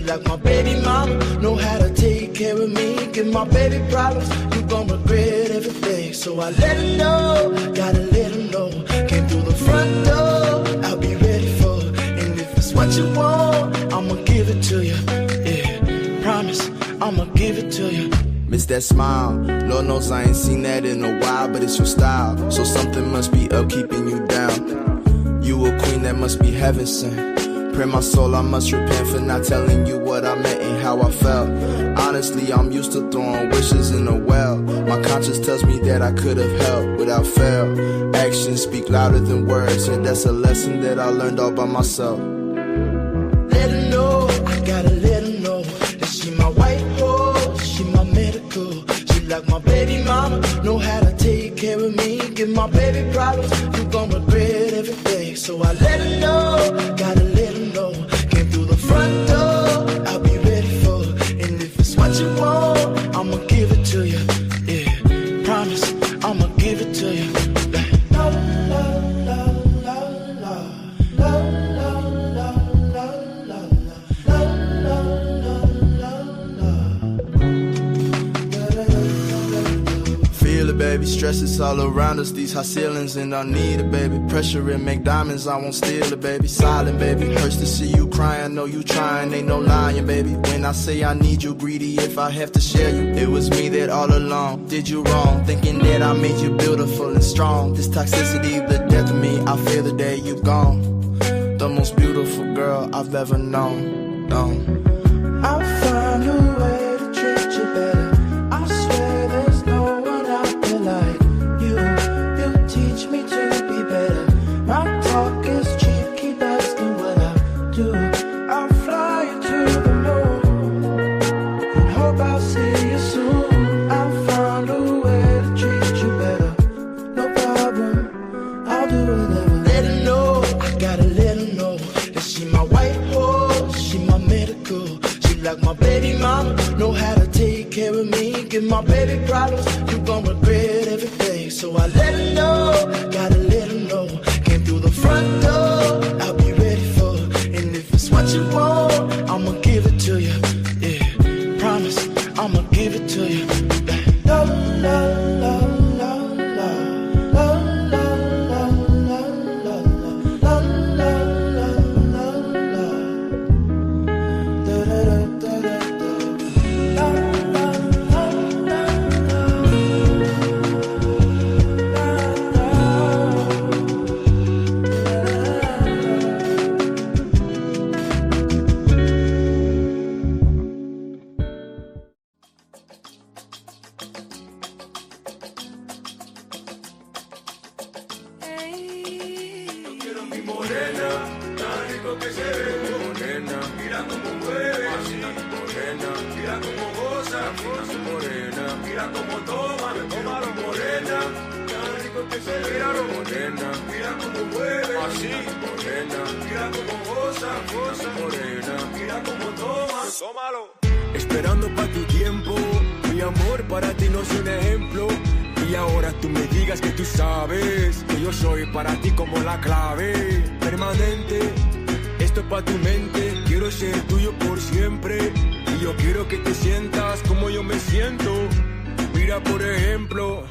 like my baby mama, know how to take care of me. Give my baby problems, you gon' regret everything. So I let her know, gotta let her know. Came through the front door, I'll be ready for her. And if it's what you want, I'ma give it to you. Yeah, promise, I'ma give it to you. Miss that smile, Lord knows I ain't seen that in a while, but it's your style, so something must be up keeping you down. You a queen that must be heaven sent. Pray my soul, I must repent for not telling you what I meant and how I felt. Honestly, I'm used to throwing wishes in a well. My conscience tells me that I could have helped without fail. Actions speak louder than words, and that's a lesson that I learned all by myself. Let her know, I gotta let her know that she my white horse, she my medical. She like my baby mama, know how to take care of me. Give my baby problems, you gon' regret everything. So I let her know, gotta let her know. Came through the front door, I'll be ready for her. And if it's what you want, I'ma give it to you. Yeah, promise, I'ma give it to you. Like, la la la la la la la la la la la la la. Feel it, baby, stress is all around us. These high ceilings and I need it, baby. Pressure and make diamonds, I won't steal it, baby. Silent, baby, hurts to see you crying. Know you trying, ain't no lying, baby. When I say I need you, greedy if I have to share you. It was me that all along did you wrong, thinking that I made you beautiful and strong. This toxicity, the death of me, I feel the day you gone. The most beautiful I've ever known. I'll find a way to treat you better. I swear there's no one out there like you. You teach me to be better. My talk is cheap, keep asking what I do. I'll fly you to the moon and hope I'll see you soon. I'll find a way to treat you better. No problem, I'll do whatever. Let her know, I gotta let her know that she my white horse, she my medical. She like my baby mama, know how to take care of me. Give my baby problems, you gon' regret everything. So I let her know, gotta let her know. Came through the front door, I'll be ready for her. And if it's what you want, I'ma give it to you. Yeah, promise, I'ma give it to you. La la la la la la la la la la la la la la la. Da da da da da. La la la la la. Esperando pa' tu tiempo, mi amor para ti no es un ejemplo. Y ahora tú me digas que tú sabes que yo soy para ti como la clave permanente. Esto es pa' tu mente, quiero ser tuyo por siempre. Y yo quiero que te sientas como yo me siento. Mira por ejemplo.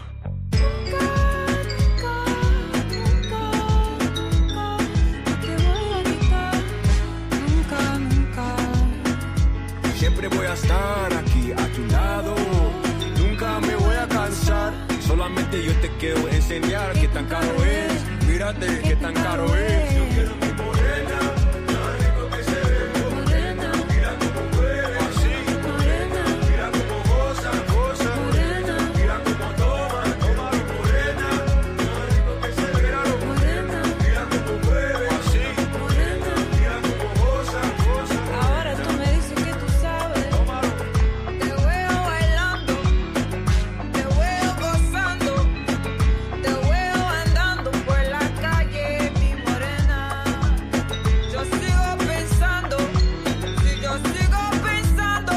Siempre voy a estar aquí a tu lado, nunca me voy a cansar. Solamente yo te quiero enseñar qué tan caro es. Mírate qué tan caro es. Yo quiero mi morena, tan rico que se ve. Morena, mira cómo mueve así. Morena, mira cómo goza, goza. Morena, mira cómo toma, toma mi morena. Tan rico que se ve. Morena, mira cómo mueve así. Morena, mira cómo goza, goza. Ahora tú me dices que tú sabes. Te veo bailando, te veo gozando, te veo andando por la calle, mi morena. Yo sigo pensando, si yo sigo pensando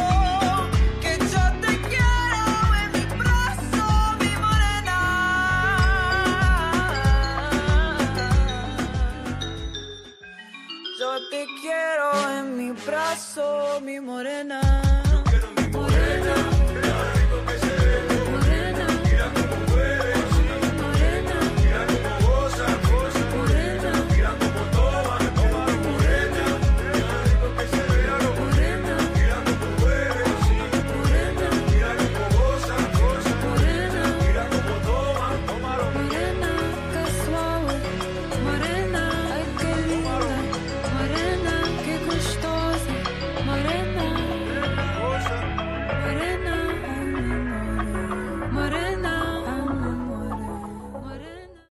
que yo te quiero en mi brazo, mi morena. Yo te quiero en mi brazo, mi morena. Morena, morena, mira cómo mueve así. Morena, mira cómo goza, goza. Morena, mira cómo toma, toma mi morena. Mira rico que se vea. Morena, mira cómo mueve así. Morena, mira cómo goza, goza. Morena, mira cómo toma, toma morena, qué suave. Morena, ay qué linda. Morena, qué gustosa. Morena, morena, ay mi more. Morena, ay mi more. Morena.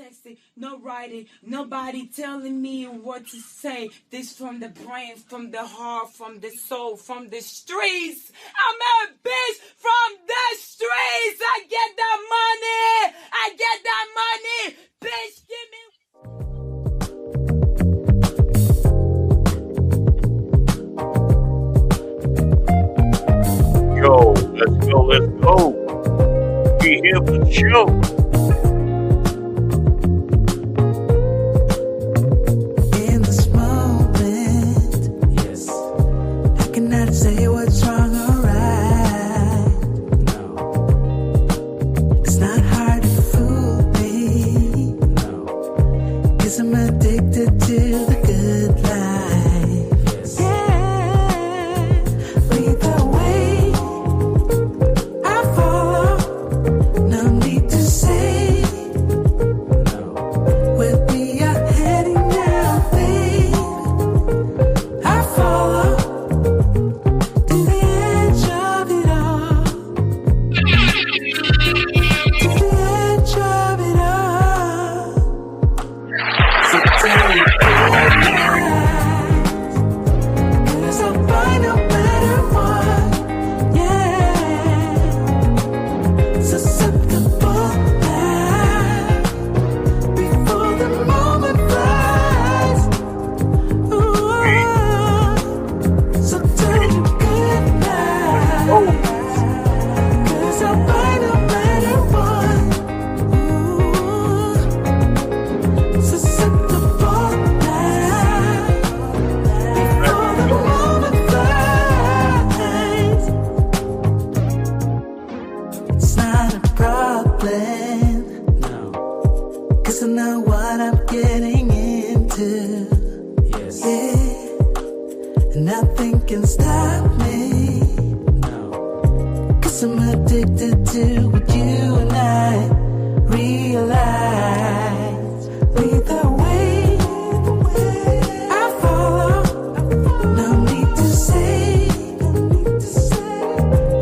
texting, no writing, nobody telling me what to say. This from the brain, from the heart, from the soul, from the streets. I'm a bitch from the streets. I get that money. I get that money. Bitch, give me. Yo, let's go, let's go. We here for the show. In this moment, yes, I cannot say what's wrong or right. No, it's not hard to fool me. No, 'cause I'm addicted to the good life. Yes. Yeah, lead the way. I follow. No need to say. Where we are heading now, babe. I follow to the edge of it all. To the edge of it all. So tell me goodnight. 'Cause I'll find no better one. Yeah. Susceptible now. Before the moment flies. Ooh. So tell me goodnight. 'Cause I'll find a better one. Ooh. Susceptible now. Before the moment flies. It's not a problem. No. 'Cause I know what I'm getting into. Yes. Yeah. And nothing can stop me. No. 'Cause I'm addicted to what you and I realize. Lead the way. I follow. No need to say.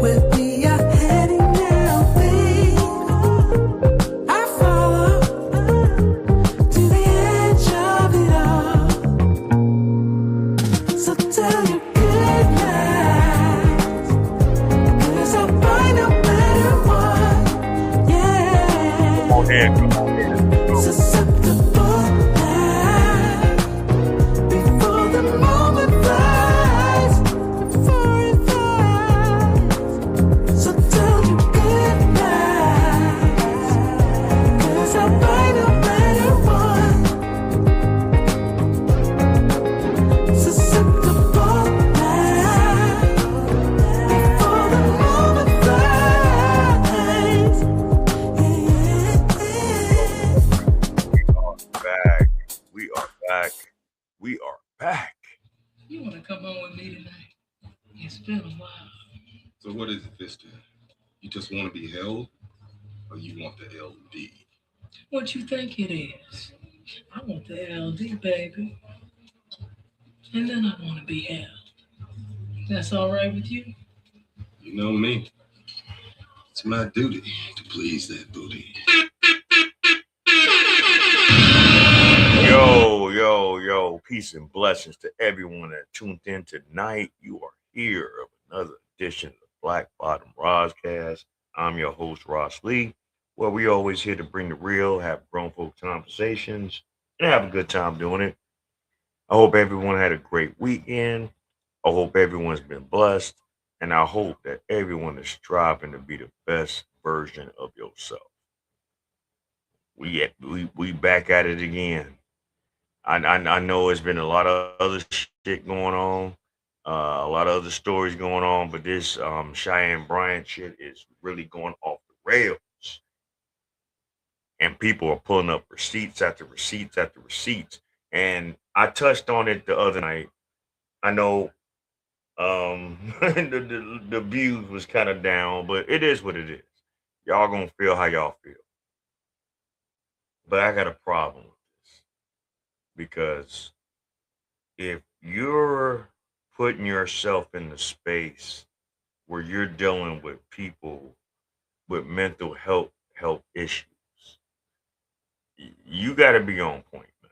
Where we are heading now, babe. I follow to the edge of it all. So tell you goodnight. 'Cause I'll find a better one. Come on Yeah. in, come on in. Susceptible now. Before the moment flies. Before it flies. So tell you goodnight. 'Cause I'll find a better one. Susceptible now. Before the moment flies. We are back. We are back. You want to come on with me tonight? It's been a while. So what is it this time? You just want to be held, or you want the LD? What you think it is? I want the LD, baby. And then I want to be held. That's all right with you? You know me. It's my duty to please that booty. Yo, peace and blessings to everyone that tuned in tonight. You are here of another edition of the Black Bottom Roscast. I'm your host, Ross Lee, where we always here to bring the real, have grown folk conversations, and have a good time doing it. I hope everyone had a great weekend. I hope everyone's been blessed, and I hope that everyone is striving to be the best version of yourself. We back at it again. I know it's been a lot of other shit going on, a lot of other stories going on, but this Cheyenne Bryant shit is really going off the rails, and people are pulling up receipts after receipts after receipts. And I touched on it the other night. I know the views was kind of down, but it is what it is. Y'all gonna feel how y'all feel. But I got a problem with this because if you're putting yourself in the space where you're dealing with people with mental health issues, You got to be on point, man.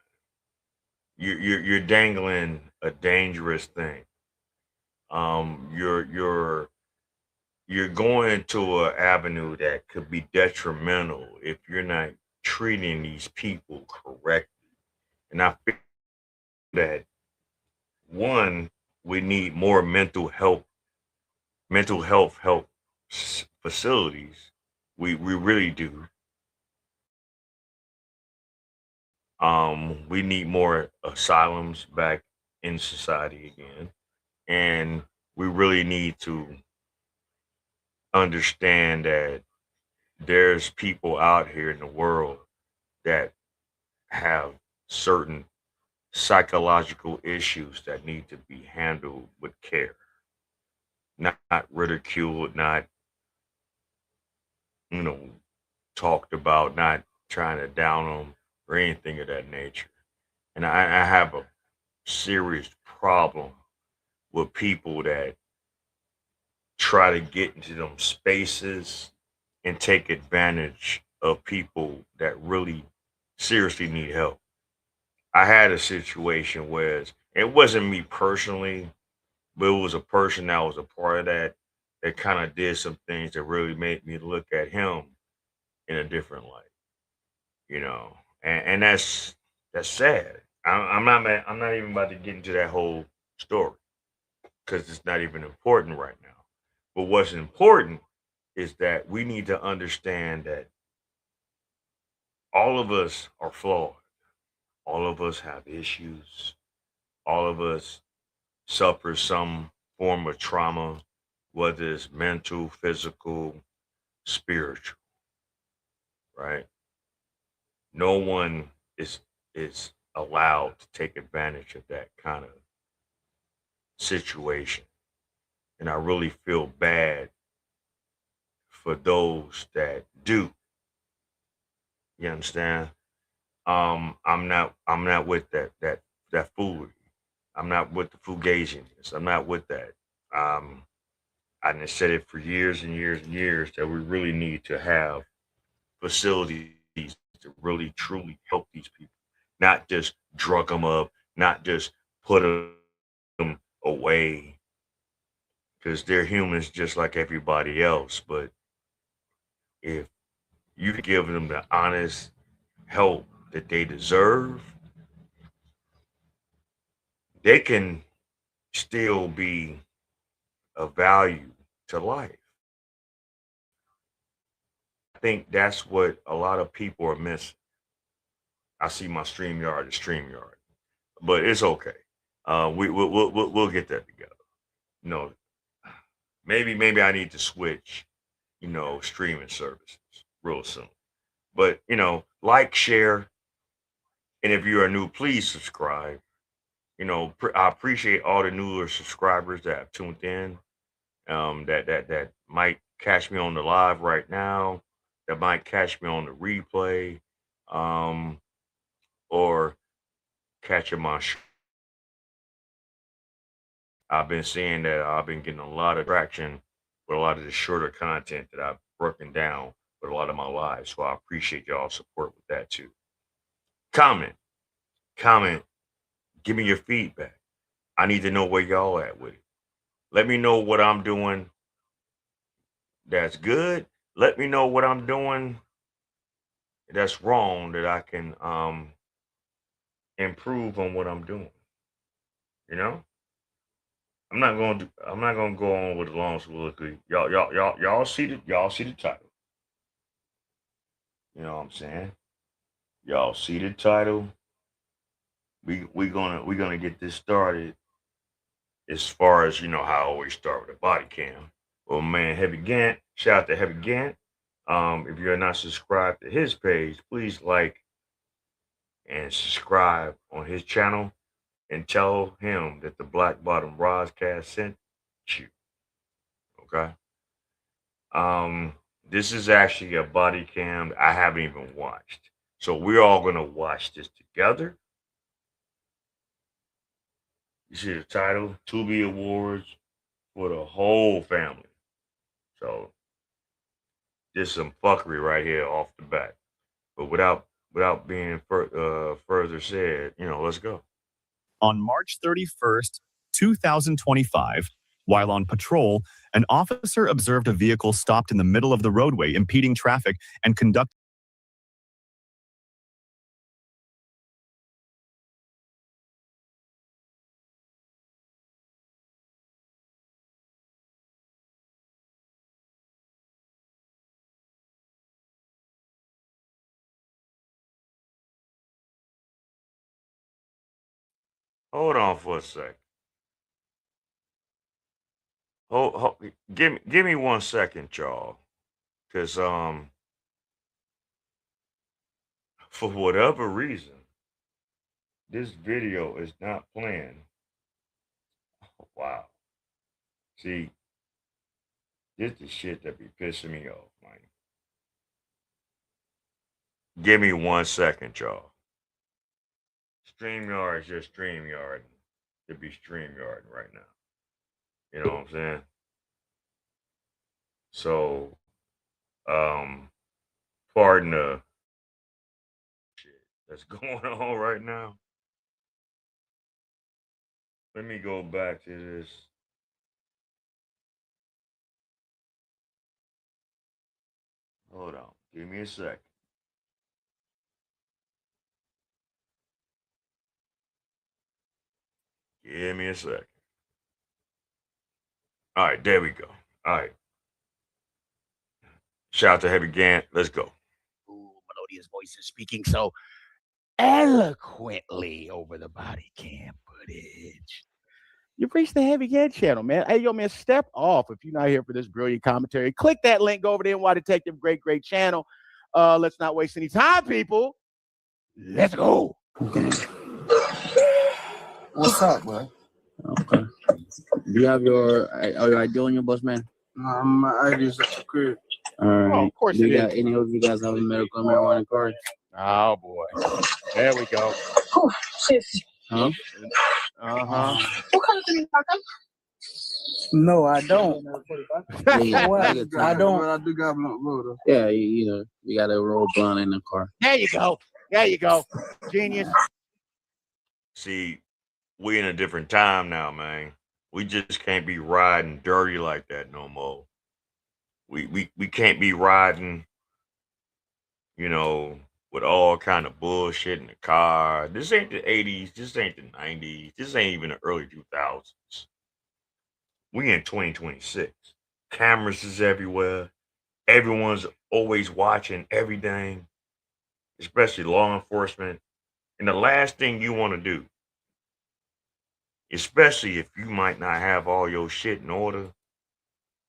You're dangling a dangerous thing. You're going into an avenue that could be detrimental if you're not treating these people correctly. And I feel that one, we need more mental health help facilities. We really do. We need more asylums back in society again, and we really need to understand that there's people out here in the world that have certain psychological issues that need to be handled with care, not ridiculed, not you know talked about, not trying to down them or anything of that nature. And I have a serious problem with people that try to get into them spaces and take advantage of people that really seriously need help. I had a situation where it wasn't me personally, but it was a person that was a part of that kind of did some things that really made me look at him in a different light, you know, and that's sad. I'm not even about to get into that whole story because it's not even important right now. But what's important is that we need to understand that all of us are flawed. All of us have issues. All of us suffer some form of trauma, whether it's mental, physical, spiritual, right? No one is allowed to take advantage of that kind of situation. And I really feel bad for those that do. You understand? I'm not with that foolery. I'm not with the fugaziness. I'm not with that. Um, I done said it for years and years and years that we really need to have facilities to really truly help these people, not just drug them up, not just put them away because they're humans just like everybody else. But if you give them the honest help that they deserve, they can still be of value to life. I think that's what a lot of people are missing. I see my StreamYard is StreamYard, but it's okay. We'll get that together. You know, maybe I need to switch. Streaming services real soon. But like, share, and if you're new, please subscribe. I appreciate all the newer subscribers that have tuned in. That might catch me on the live right now. That might catch me on the replay, um, or catching my. I've been seeing that I've been getting a lot of traction with a lot of the shorter content that I've broken down with a lot of my lives. So I appreciate y'all support with that too. Comment, comment, give me your feedback. I need to know where y'all at with it. Let me know what I'm doing that's good. Let me know what I'm doing that's wrong that I can improve on what I'm doing. You know? I'm not gonna go on with the long soliloquy. Y'all see the title. You know what I'm saying? Y'all see the title. We gonna get this started as far as how I always start with a body cam. Well, man, Heavy Gant, shout out to Heavy Gant. If you're not subscribed to his page, please like and subscribe on his channel and tell him that the Black Bottom Roscast sent you. Okay. This is actually a body cam I haven't even watched. So we're all gonna watch this together. You see the title, Tubi Awards for the whole family. So this is some fuckery right here off the bat. But without without being further said, let's go. On March 31st, 2025, while on patrol, an officer observed a vehicle stopped in the middle of the roadway, impeding traffic and conducted. Hold on for a sec. Give me 1 second, y'all. Cause for whatever reason, this video is not playing. Wow. See, this is shit that be pissing me off, man. Give me 1 second, y'all. StreamYard is just StreamYard. It be StreamYard right now. You know what I'm saying? So, pardon the shit that's going on right now. Let me go back to this. Hold on. Give me a second. Give me a second. All right, there we go. All right. Shout out to Heavy Gant. Let's go. Ooh, melodious voices speaking so eloquently over the body cam footage. You've reached the Heavy Gant channel, man. Hey, yo, man, step off if you're not here for this brilliant commentary. Click that link over there in NY Detective. Great channel. Let's not waste any time, people. Let's go. What's up, bro? Okay. Do you have your ID on your bus, man? Nah, my ID is at the crib. All right. Oh, of course Do it you got is. any of you guys have a medical marijuana card? Oh, boy. There we go. Oh, shit. Huh? Uh-huh. What color is it? No, I don't. Yeah, What? take your time. I don't. I do got blunt roller. Yeah, you got a roll blunt in the car. There you go. There you go. Genius. See, we in a different time now, man. We just can't be riding dirty like that no more. We can't be riding, with all kind of bullshit in the car. This ain't the 80s. This ain't the 90s. This ain't even the early 2000s. We in 2026. Cameras is everywhere. Everyone's always watching everything, especially law enforcement. And the last thing you want to do, especially if you might not have all your shit in order,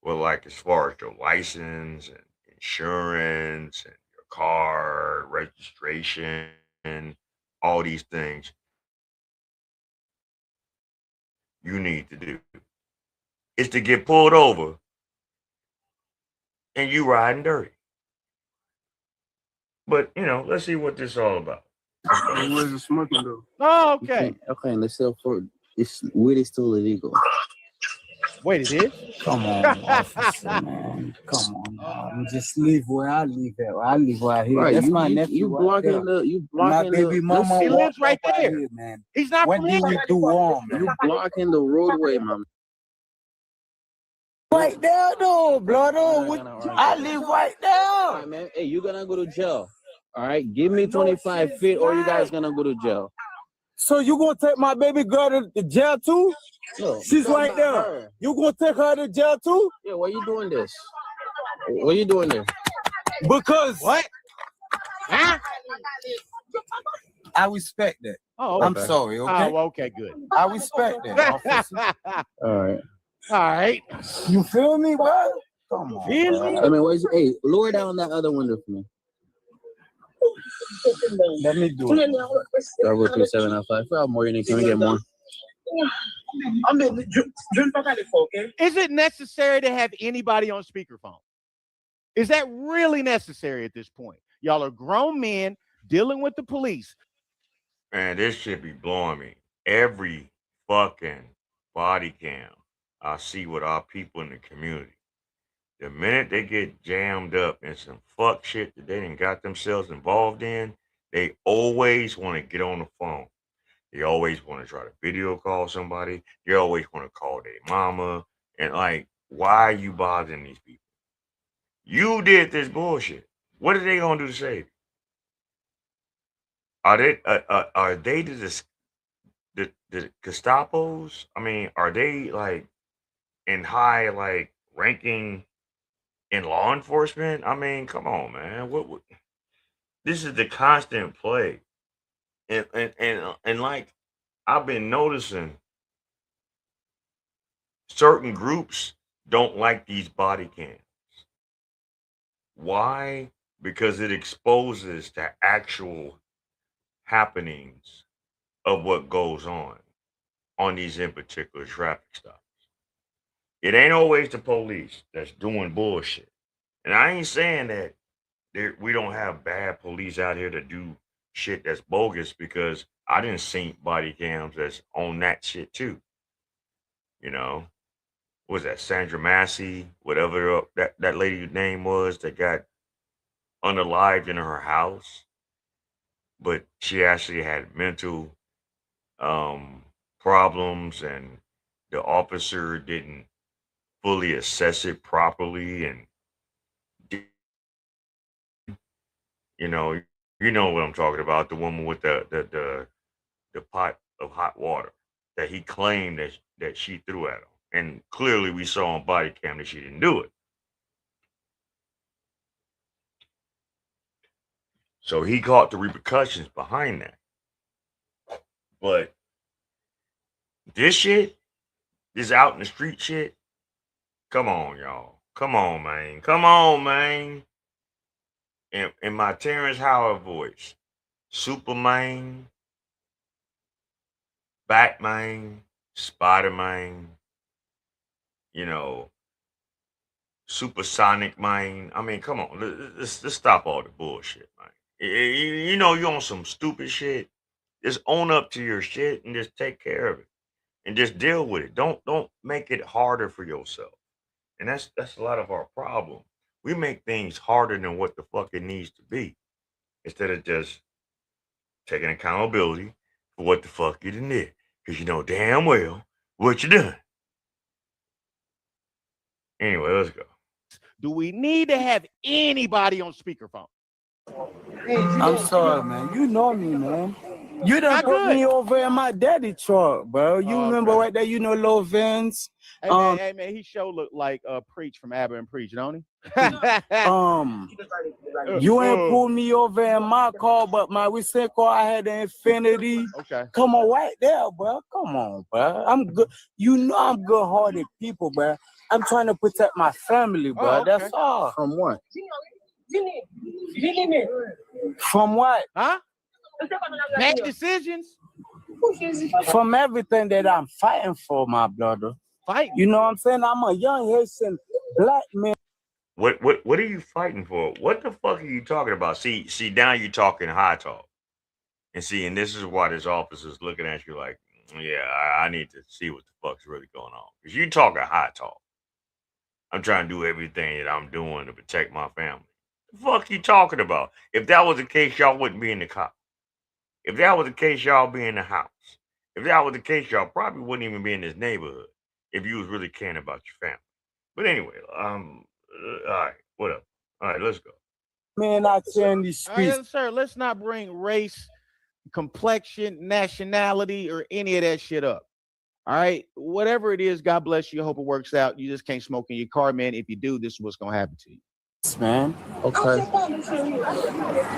well, like as far as your license and insurance and your car registration and all these things you need to do is to get pulled over and you riding dirty. But let's see what this is all about. Where's the smoking though? Oh, okay. Okay, let's say for this weed is still illegal. Wait, it is? Come on, officer, man. Come on, man. Just leave where I live at. I live right here. Right, That's you, my you, nephew. you right blocking there. the My baby mama. He lives right walk there. here, man. He's not What from did here. you do wrong? You blocking the roadway, man. Right there, though, blood. I Right. live right All right, there. man. Hey, you're gonna go to jail. All right, give me 25 feet, or you guys gonna go to jail. So you gonna take my baby girl to jail too? No, She's talking right about there. her. You gonna take her to jail too? Yeah, why you doing this? What you doing this? Because What? Huh? I respect that. Oh, I'm okay. sorry, okay? Oh, okay, good. I respect that, officer. All right. All right. You feel me, bro? Come on. Feel bro. me? I mean, hey, lower down that other window for me. Let me do it. Bravo 3705. For more, you can we get more? Is it necessary to have anybody on speakerphone? Is that really necessary at this point? Y'all are grown men dealing with the police. Man, this shit be blowing me. Every fucking body cam I see with our people in the community. The minute they get jammed up in some fuck shit that they done got themselves involved in, They always want to get on the phone. They always want to try to video call somebody. They always want to call their mama. And like, why are you bothering these people? You did this bullshit. What are they gonna do to save you? Are they the Gestapos? I mean, are they like in high like ranking in law enforcement? I mean, come on, man. What this is the constant play. And like I've been noticing certain groups don't like these body cams. Why? Because it exposes the actual happenings of what goes on these in particular traffic stops. It ain't always the police that's doing bullshit. And I ain't saying that we don't have bad police out here that do shit that's bogus, because I didn't see body cams that's on that shit too. You know, what was that Sandra Massey, whatever that lady's name was, that got unalived in her house, but she actually had mental problems, and the officer didn't fully assess it properly, and you know what I'm talking about, the woman with the pot of hot water that he claimed that she threw at him, and clearly we saw on body cam that she didn't do it. So he caught the repercussions behind that. But this shit, this out in the street shit, come on, y'all. Come on, man. Come on, man. In my Terrence Howard voice, Superman, Batman, Spider-Man, Supersonic Man. I mean, come on. Let's stop all the bullshit, man. You know you're on some stupid shit. Just own up to your shit and just take care of it. And just deal with it. Don't make it harder for yourself. And that's a lot of our problem. We make things harder than what the fuck it needs to be, instead of just taking accountability for what the fuck you did. Because you know damn well what you done. Anyway, let's go. Do we need to have anybody on speakerphone? I'm sorry, man. You know me, man. You done Not put good. me over in my daddy truck, bro. You Oh, remember okay. right there, Lil Vince? Hey man, he sure looked like Preach from Abba and Preach, don't he? You ain't pulled me over in my car, but my recent car, I had the Infinity. Okay. Come on, right there, bro. Come on, bro. I'm good. You know I'm good-hearted people, bro. I'm trying to protect my family, bro. Oh, okay. That's all. From what? From what? Huh? Bad decisions? From everything that I'm fighting for, my brother. Fighting? You know what I'm saying? I'm a young Haitian black man. What are you fighting for? What the fuck are you talking about? See, now you're talking high talk. And this is why this officer's looking at you like, yeah, I need to see what the fuck's really going on. Because you talking high talk. I'm trying to do everything that I'm doing to protect my family. The fuck you talking about? If that was the case, y'all wouldn't be in the cop. If that was the case, y'all be in the house. If that was the case, y'all probably wouldn't even be in this neighborhood if you was really caring about your family. But anyway, all right, whatever. All right, let's go. Man out there in these All right, streets. sir, let's not bring race, complexion, nationality, or any of that shit up. All right, whatever it is, God bless you. I hope it works out. You just can't smoke in your car, man. If you do, this is what's gonna happen to you. Man. Okay.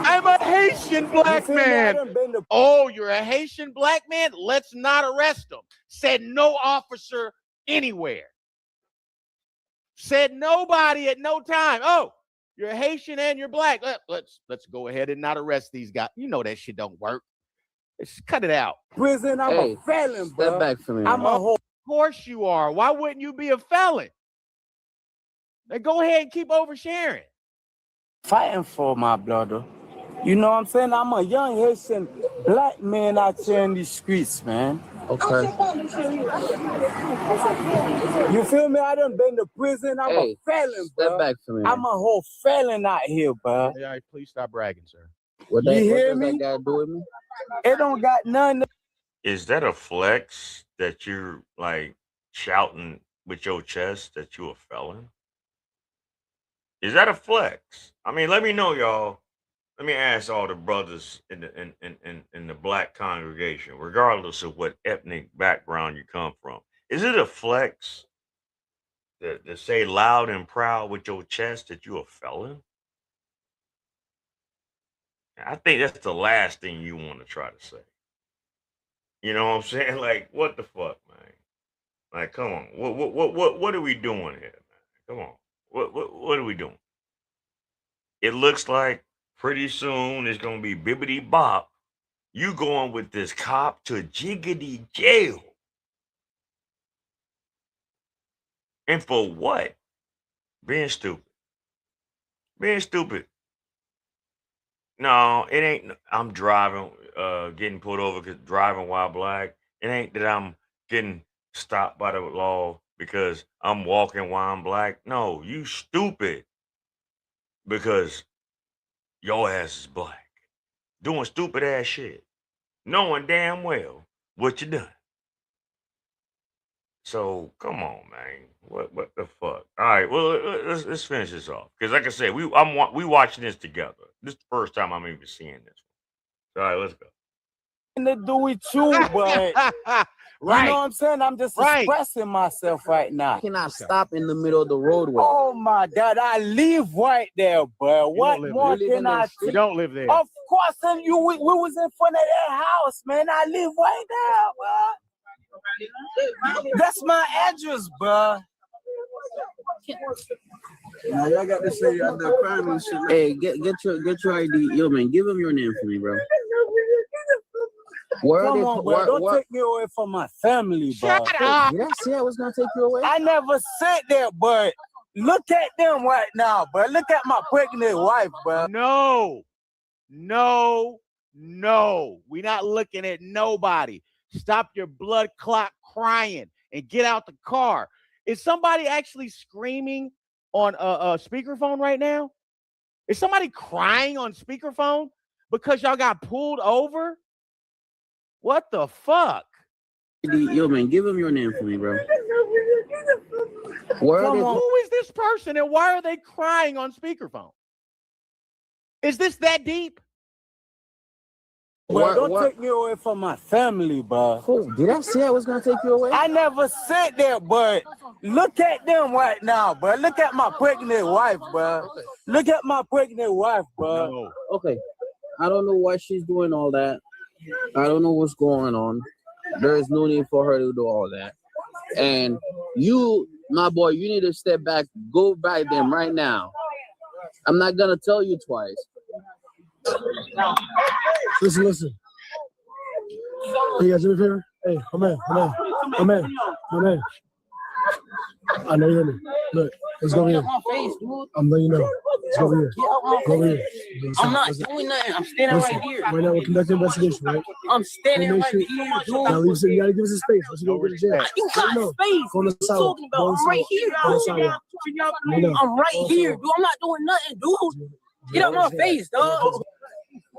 I'm a Haitian black man. Oh, you're a Haitian black man? Let's not arrest him. Said no officer anywhere. Said nobody at no time. Oh, you're a Haitian and you're black. Let's go ahead and not arrest these guys. You know that shit don't work. Let's cut it out. Prison, I'm a felon, bro. Step back from me. I'm a whole. Of course you are. Why wouldn't you be a felon? Now go ahead and keep oversharing. Fighting for my brother. You know what I'm saying? I'm a young Haitian black man out here in these streets, man. Okay. You feel me? I done been to prison. I'm a felon, bro. Step back from me. I'm a whole felon out here, bro. All right, please stop bragging, sir. What You that, hear what does me? that got to do with me? It don't got nothing. Is that a flex that you're like shouting with your chest that you a felon? Is that a flex? I mean, let me know, y'all. Let me ask all the brothers in the black congregation, regardless of what ethnic background you come from. Is it a flex to say loud and proud with your chest that you a felon? I think that's the last thing you want to try to say. You know what I'm saying? Like, what the fuck, man? Like, come on. What are we doing here, man? Come on. What are we doing? It looks like pretty soon it's gonna be bibbity bop. You going with this cop to jiggity jail. And for what? Being stupid. Being stupid. No, it ain't. I'm driving, getting pulled over because driving while black. It ain't that I'm getting stopped by the law because I'm walking while I'm black. No, you stupid because your ass is black. Doing stupid ass shit. Knowing damn well what you done. So come on, man. What the fuck? All right, well let's finish this off because like I said, we watching this together. This is the first time I'm even seeing this. All right, let's go. To do with you, but Right. you know what I'm saying? I'm just Right. expressing myself right now. I cannot stop in the middle of the roadway. Oh my God, I live right there, bro. What live more there. You live can in that I You say? don't live there. Of course, and we was in front of that house, man. I live right there, bro. That's my address, bro. Now y'all got to say y'all done crime and shit. Hey, get your ID. Yo, man, give him your name for me, bro. Where Come they, on, bro. Don't take me away from my family, bro. Shut up. Did I say I was gonna take you away? I never said that, but look at them right now, bro. Look at my pregnant wife, bro. No. We're not looking at nobody. Stop your blood clot crying and get out the car. Is somebody actually screaming on a speakerphone right now? Is somebody crying on speakerphone because y'all got pulled over? What the fuck? Yo, man, give him your name for me, bro. Who is this person and why are they crying on speakerphone? Is this that deep? Bro, don't take me away from my family, bro. Did I say I was gonna take you away? I never said that, but look at them right now, bro. Look at my pregnant wife, bro. Look at my pregnant wife, bro. No. Okay, I don't know why she's doing all that. I don't know what's going on. There is no need for her to do all that. And you, my boy, you need to step back. Go by them right now. I'm not gonna tell you twice. Listen. Hey, guys, do me a favor. Hey, my man. I know you hear me. Look, let's go here. I'm letting you know. Let's go over here. Go over here. I'm not doing nothing. I'm standing right here. Right now, we're conducting an investigation, right? I'm standing Make right sure- here, dude. Now, you gotta give us a space. Let's go get a jail. You got No. space. Go on the What you sidewalk. talking Go on about? the I'm right sidewalk. here, Go on the sidewalk. dude. I'm right here, dude. I'm not doing nothing, dude. Get out my face, dog.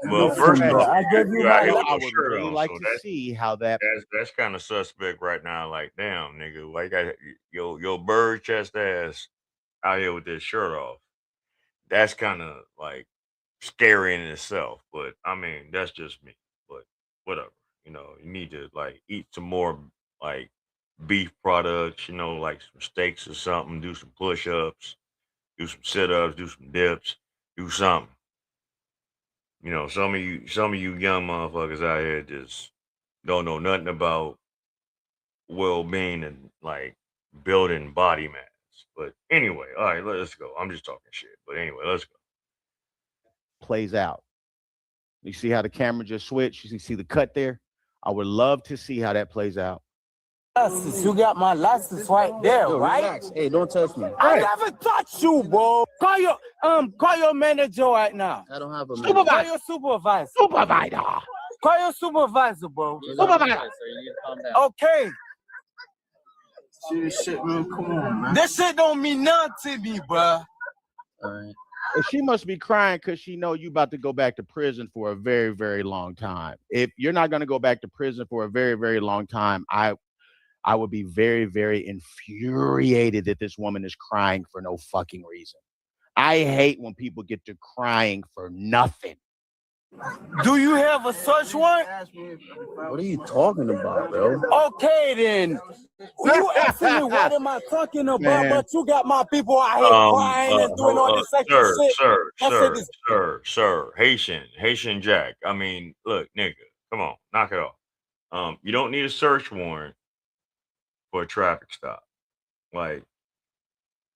Well, first man, off, I gave you my- got I your would shirt really on, like so to see how that's kind of suspect right now. Like, damn, nigga, why you got your bird chest ass out here with this shirt off? That's kind of like scary in itself. But I mean, that's just me. But whatever, you know, you need to like eat some more like beef products, you know, like some steaks or something. Do some push-ups, do some sit-ups, do some dips, do something. You know, some of you young motherfuckers out here just don't know nothing about well-being and like building body mass. But anyway, all right, let's go. I'm just talking shit. But anyway, let's go. plays out. You see how the camera just switched? You see the cut there? I would love to see how that plays out. You got my license right there, Yo, right? relax. Hey, don't touch me. I never touched you, bro. Call your manager right now. I don't have a Call manager. your supervisor. Supervisor. Call your supervisor, bro. Supervisor. Okay. Serious shit, man. Come on, man. This shit don't mean nothing to me, bro. All right. And she must be crying because she know you about to go back to prison for a very, very long time. If you're not going to go back to prison for a very, very long time, I would be very, very infuriated that this woman is crying for no fucking reason. I hate when people get to crying for nothing. Do you have a search warrant? What are you talking about, bro? Okay, then. You asking me what am I talking about, Man. but you got my people out here crying and doing all this extra shit. Sir, Haitian Jack. I mean, look, nigga, come on, knock it off. You don't need a search warrant for a traffic stop. Like,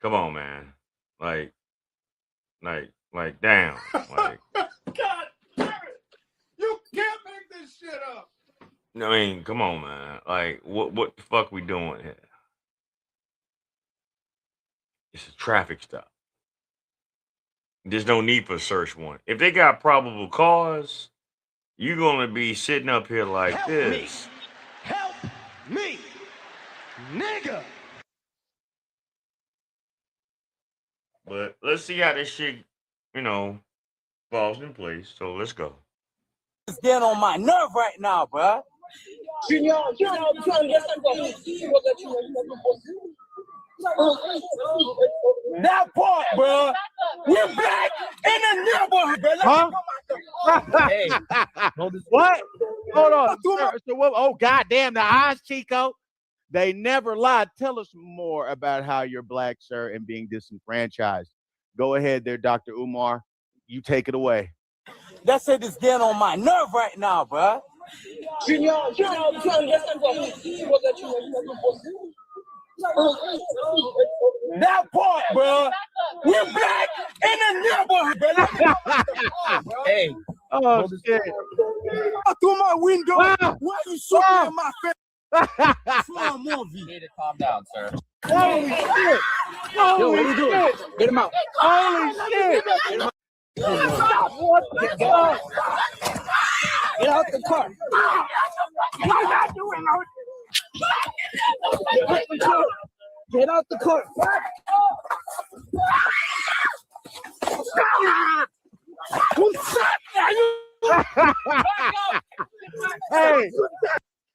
come on, man. Like, damn. Like, God damn it! You can't make this shit up. I mean, come on, man. Like, what the fuck we doing here? It's a traffic stop. There's no need for a search warrant. If they got probable cause, you're gonna be sitting up here like this. Help me, nigga. But let's see how this shit, falls in place. So let's go. It's getting on my nerve right now, bro. That part, bro. We're back in the neighborhood, bro. Huh? Hey. What? Hold on. Sir, so what? Oh, goddamn, the eyes, Chico. They never lied. Tell us more about how you're black, sir, and being disenfranchised. Go ahead there, Dr. Umar. You take it away. That shit is getting on my nerve right now, bro. That part, bro. We're back in the neighborhood, bro. Hey. Oh, shit. Through my window. Wow. Why you shooting in my face? Slow movie. You need to calm down, sir. Holy shit. Holy Yo, what are you doing? shit. Get him out. Holy shit. What the fuck? Get out the car. Get out the car. Hey.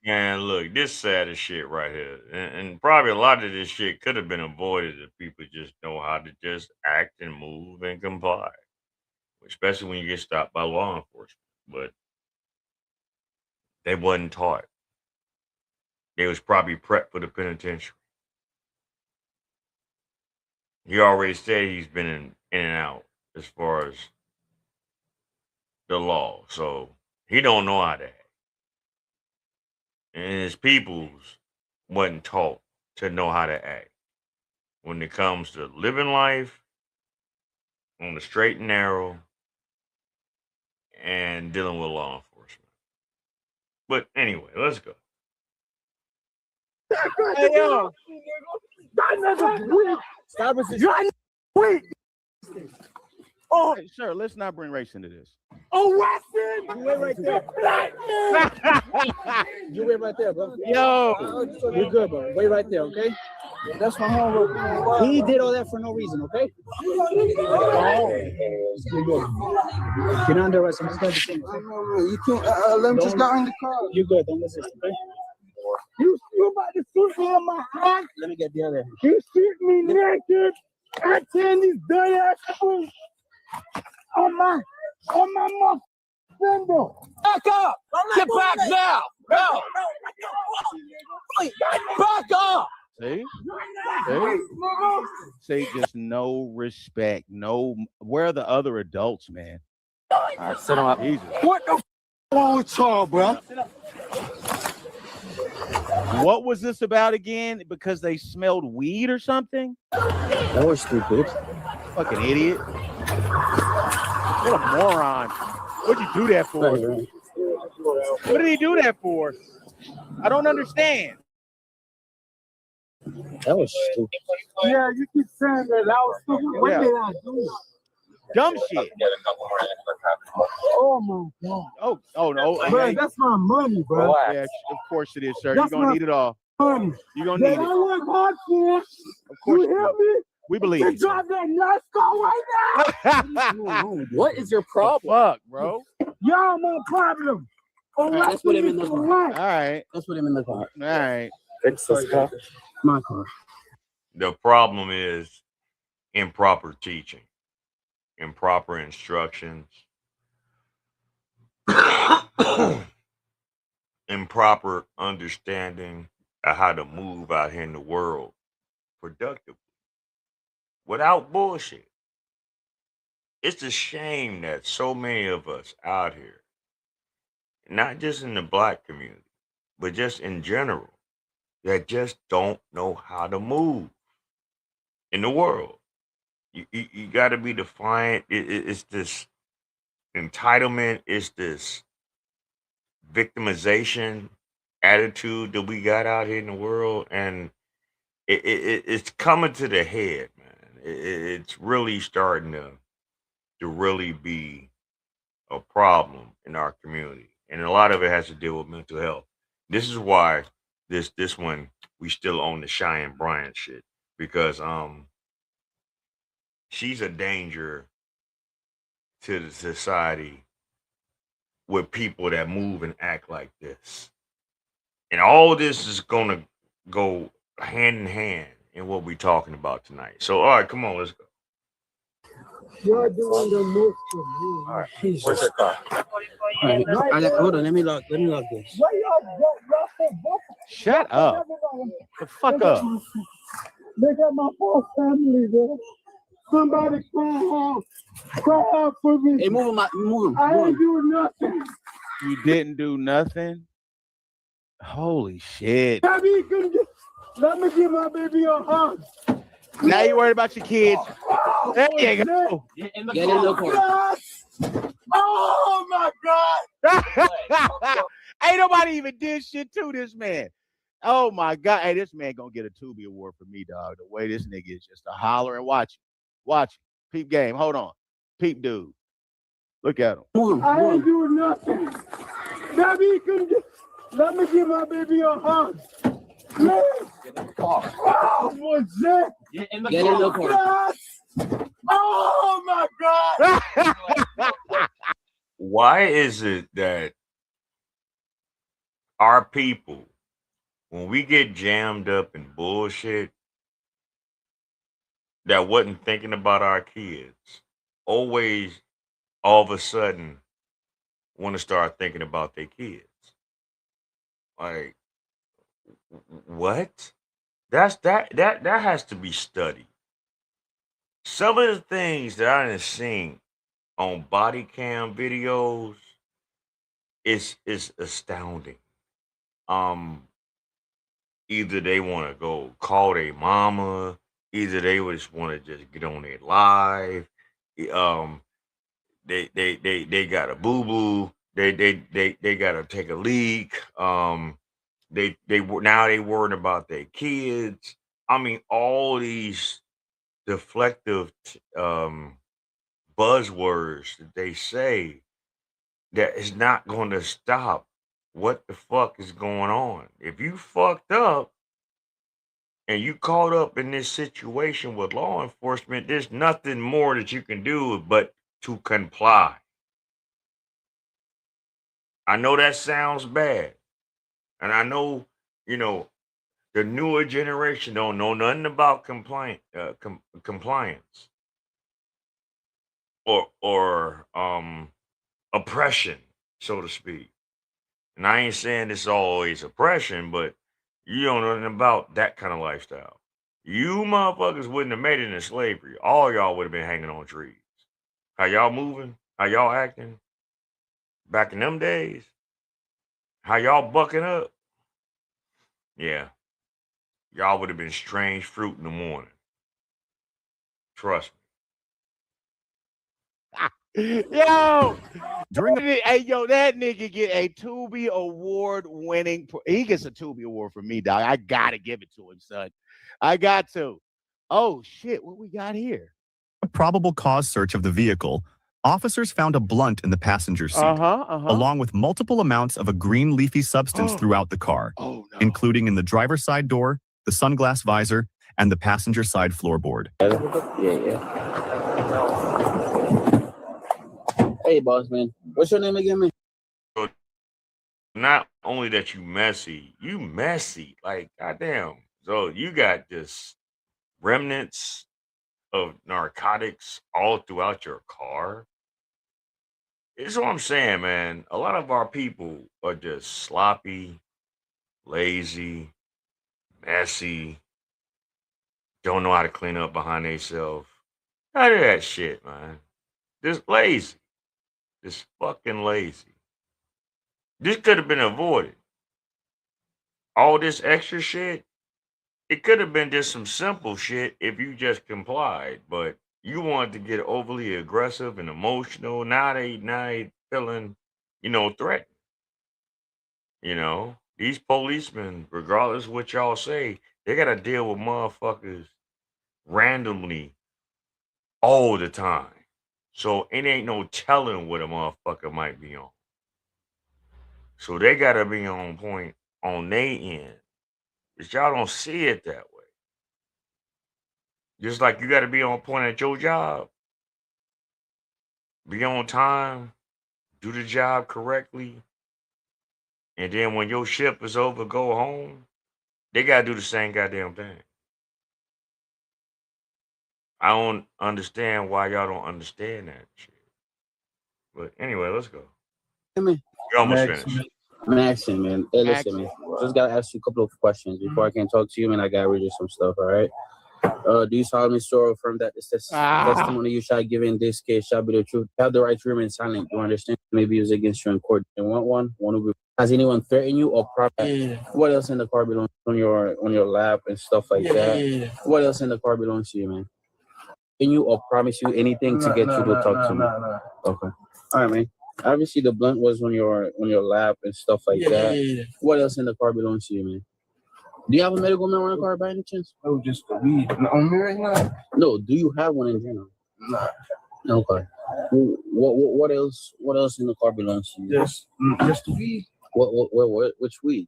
Man, look, this sad as shit right here. And probably a lot of this shit could have been avoided if people just know how to just act and move and comply. Especially when you get stopped by law enforcement. But they wasn't taught. They was probably prepped for the penitentiary. He already said he's been in and out as far as the law. So he don't know how to act. And his peoples wasn't taught to know how to act when it comes to living life on the straight and narrow and dealing with law enforcement. But anyway, let's go. Hey, yo. Stop it. Oh, hey, sir, let's not bring race into this. Oh, Weston! You wait right there. You wait right there, bro. Yo. You're good, bro. Wait right there, okay? That's my homework. He did all that for no reason, okay? Get on there, Weston. I'm just going to think. You can't. Let him just get in the car. You're good. Don't listen, okay? You about to shoot me in my eye? Let me get the other. You shoot me naked. I turn these dirty ass on my window. Back up! Get back now! No! Back up! See? See, just no respect. No, where are the other adults, man? All right, sit him up. Jesus. What the wrong with y'all, bro? What was this about again? Because they smelled weed or something? That was stupid. Fucking idiot. What a moron. What'd you do that for? What did he do that for? I don't understand. That was stupid. Yeah, you keep saying that. That was stupid. What did I do? Dumb shit. Oh my God. Oh no. Bro, Okay. that's my money, bro. Yeah, of course it is, sir. That's You're gonna need it all. Money. You're gonna need That it. I work hard for. Of course You hear me? We believe You you. drive that NASCAR right now. What is your problem? Fuck, bro. Y'all my problem. All right, let's put him in the car. All right. Let's put him in the car. All right. Fix this car. My car. The problem is improper teaching, improper instructions, improper understanding of how to move out here in the world productively without bullshit. It's a shame that so many of us out here, not just in the black community, but just in general, that just don't know how to move in the world. You got to be defiant. It's this entitlement. It's this victimization attitude that we got out here in the world, and it's coming to the head, man. It's really starting to really be a problem in our community, and a lot of it has to deal with mental health. This is why this one we still own the Cheyenne Bryant shit, because she's a danger to the society with people that move and act like this. And all this is gonna go hand in hand in what we're talking about tonight. So all right, come on, let's go. You're doing the most for me. All right. Where's your car? All right. Hold on. Let me lock this. Where y'all go? Shut up. The fuck up. They got my whole family there. Somebody cry out for me. Hey, move him. I ain't doing nothing. You didn't do nothing? Holy shit. Let me give my baby a hug. Now you worried about your kids. There you go. Get in the car. Oh my God. Ain't nobody even did shit to this man. Oh my God. Hey, this man gonna get a Tubi award from me, dog. The way this nigga is just a holler and watch him. Watch him. Peep game. Hold on. Peep dude. Look at him. I ain't doing nothing. Let me give my baby a hug. Please. Oh, what's that? Get in the car. Oh my God. Why is it that our people, when we get jammed up in bullshit that wasn't thinking about our kids, always all of a sudden want to start thinking about their kids? Like, what? That has to be studied. Some of the things that I done seen on body cam videos is astounding. Either they want to go call their mama, either they just want to just get on their live. They got a boo boo. They got to take a leak. They worried about their kids. I mean, all these deflective buzzwords that they say that is not going to stop what the fuck is going on. If you fucked up and you caught up in this situation with law enforcement, there's nothing more that you can do but to comply. I know that sounds bad. And I know, the newer generation don't know nothing about compliance or oppression, so to speak. And I ain't saying it's always oppression, but you don't know nothing about that kind of lifestyle. You motherfuckers wouldn't have made it in slavery. All y'all would have been hanging on trees. How y'all moving? How y'all acting? Back in them days? How y'all bucking up? Yeah. Y'all would have been strange fruit in the morning. Trust Yo, that nigga get a Tubi award winning. He gets a Tubi award from me, dog. I gotta give it to him, son. I got to. Oh shit, what we got here? A probable cause search of the vehicle. Officers found a blunt in the passenger seat, along with multiple amounts of a green leafy substance throughout the car, including in the driver's side door, the sunglass visor, and the passenger side floorboard. Yeah. Hey, boss man, what's your name again, man? So not only that you messy, like goddamn. So you got this remnants of narcotics all throughout your car. It's what I'm saying, man. A lot of our people are just sloppy, lazy, messy, don't know how to clean up behind themselves. None of that shit, man. Just lazy. Just fucking lazy. This could have been avoided. All this extra shit, it could have been just some simple shit if you just complied, but you wanted to get overly aggressive and emotional. Now they feeling, threatened. These policemen, regardless of what y'all say, they gotta deal with motherfuckers randomly all the time. So it ain't no telling what a motherfucker might be on. So they gotta be on point on their end. But y'all don't see it that way. Just like you gotta be on point at your job, be on time, do the job correctly, and then when your shift is over, go home. They gotta do the same goddamn thing. I don't understand why y'all don't understand that shit. But anyway, let's go. Man. You're almost finished. Maxon, man. Hey, listen, man. Just gotta ask you a couple of questions before I can talk to you, man. I gotta read you some stuff, all right? Do you solemnly swear or affirm that the testimony you shall give in this case shall be the truth? You have the right to remain silent. You understand? Maybe used against you in court. You want one? Has anyone threatened you or property? Yeah. What else in the car belongs on your lap and stuff like that? Yeah. What else in the car belongs to you, man? Can you or promise you anything to get you to talk to me? Okay. All right, man. Obviously, the blunt was on your lap and stuff like that. Yeah. What else in the car belongs to you, man? Do you have a medical marijuana card by any chance? Oh, just the weed on me right now. No. Do you have one in general? Nah. Okay. What else? What else in the car belongs to you? Just the weed. Which weed?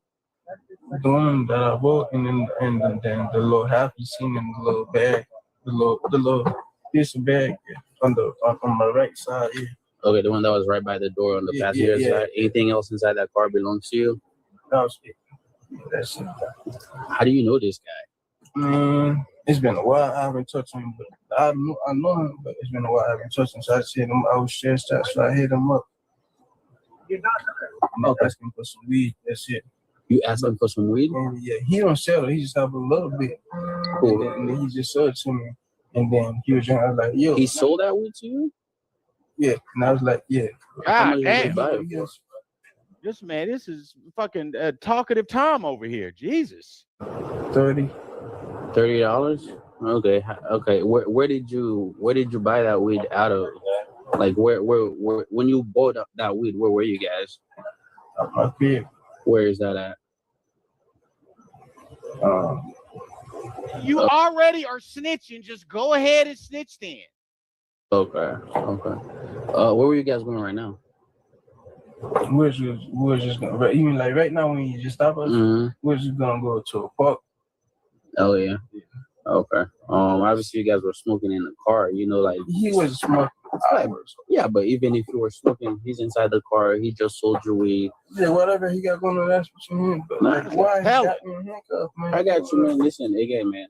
The one that I bought, and then the little half you seen in the little bag, the little piece of bag on my right side. Yeah. Okay, the one that was right by the door on the passenger side. Anything else inside that car belongs to you? That was it. That's it. How do you know this guy? It's been a while I haven't touched him, but I know him, but it's been a while I haven't touched him. So I said I was stressed out, so I hit him up. Okay. Asking for some weed. That's it. You asked him for some weed? And yeah, he don't sell it. He just have a little bit. Cool. And then he just sold it to me. And then he was I was like, yo. He sold that weed to you? Yeah. And I was like, yeah. God damn. This is fucking talkative Tom over here. Jesus. $30. Okay. Where did you buy that weed out of? Like where when you bought that weed, where were you guys? My crib. Where is that at? You already are snitching. Just go ahead and snitch then. Okay. Where were you guys going right now? We're just gonna, even like right now when you just stop us, we're just gonna go to a park. Oh yeah. Okay. Obviously you guys were smoking in the car. Like he was smoking. Yeah, but even if you were smoking, he's inside the car. He just sold you weed. Yeah, whatever he got going on, that's what you mean. But like, why he got me handcuffed, man? I got you, man. Listen, again, man.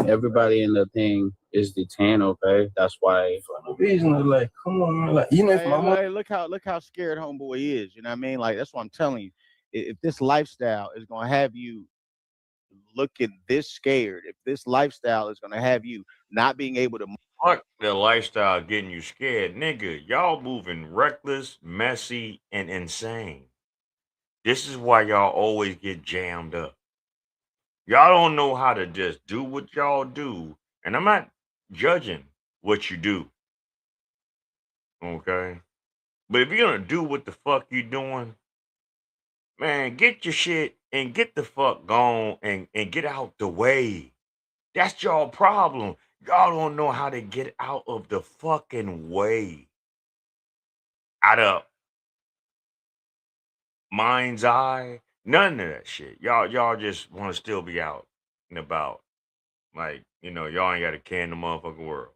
Everybody in the thing is detained. Okay, that's why. For no reason, like, come on, man. Like, look how scared homeboy is. You know what I mean? Like, that's what I'm telling you. If this lifestyle is gonna have you looking this scared, if this lifestyle is gonna have you not being able to. Fuck the lifestyle getting you scared. Nigga, y'all moving reckless, messy, and insane. This is why y'all always get jammed up. Y'all don't know how to just do what y'all do. And I'm not judging what you do. Okay? But if you're gonna do what the fuck you doing, man, get your shit and get the fuck gone and get out the way. That's y'all problem. Y'all don't know how to get out of the fucking way. Out of mind's eye. None of that shit. Y'all just want to still be out and about. Like, y'all ain't got to care in the motherfucking world.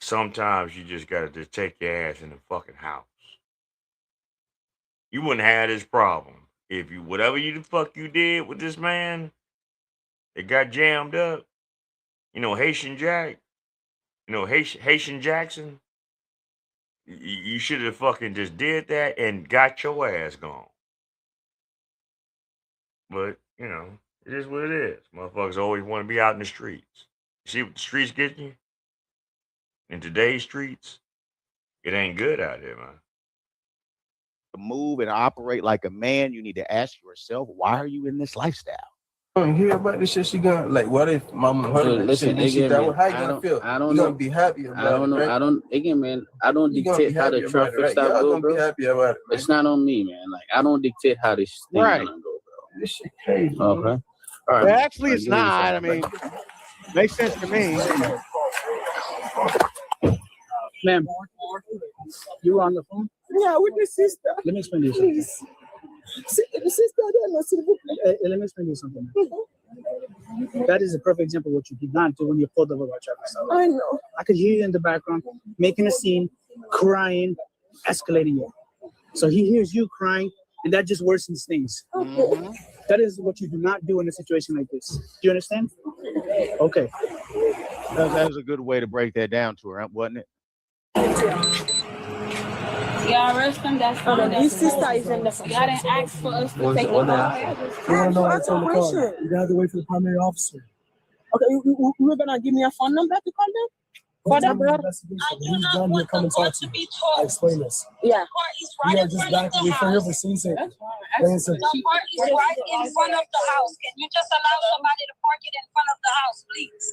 Sometimes you just got to just take your ass in the fucking house. You wouldn't have this problem if whatever the fuck you did with this man, it got jammed up. Haitian Jack, Haitian Jackson, you should have fucking just did that and got your ass gone. But, it is what it is. Motherfuckers always want to be out in the streets. You see what the streets get you? In today's streets, it ain't good out here, man. To move and operate like a man, you need to ask yourself, why are you in this lifestyle? don't hear about this shit. She gonna like, what if mama heard Dude, about this shit? listen, Then she again, that man, how you I gonna don't, feel? I don't You know. gonna be happy about I don't it, know. right? I don't. Again, man, I don't You gonna be dictate how happy the about traffic it, right? stop Y'all go, gonna bro. be happy about it, man. It's not on me, man. Like I don't dictate how this thing Right. gonna go, bro. This shit crazy. Okay. Man. All right. Well, man. actually, All it's right, give me a not. I second. mean, makes sense to me. Ma'am, you were on the phone? Yeah, with the sister. Let me explain to you something. Please. The sister, I don't know. Let me explain to you something. That is a perfect example of what you did not do when you pulled over by traffic stop. I know. I could hear you in the background making a scene, crying, escalating it. So he hears you crying, and that just worsens things. Okay. That is what you do not do in a situation like this. Do you understand? Okay. That was a good way to break that down to her, wasn't it? Yeah, arrest them. That's fine. His sister is in the Y'all didn't ask for us to What's take the the order? car. You want to know what's on the car? You got to wait for the primary officer. Okay, you were gonna give me a phone number to call them? For What's them, the bro? investigation? When he's done, he'll come and talk to you. I explain this. Yeah. We are just back. We're here for scene safety. Plain and simple. The park is right in front of the house. Can you just allow somebody to park it in front of the house, please?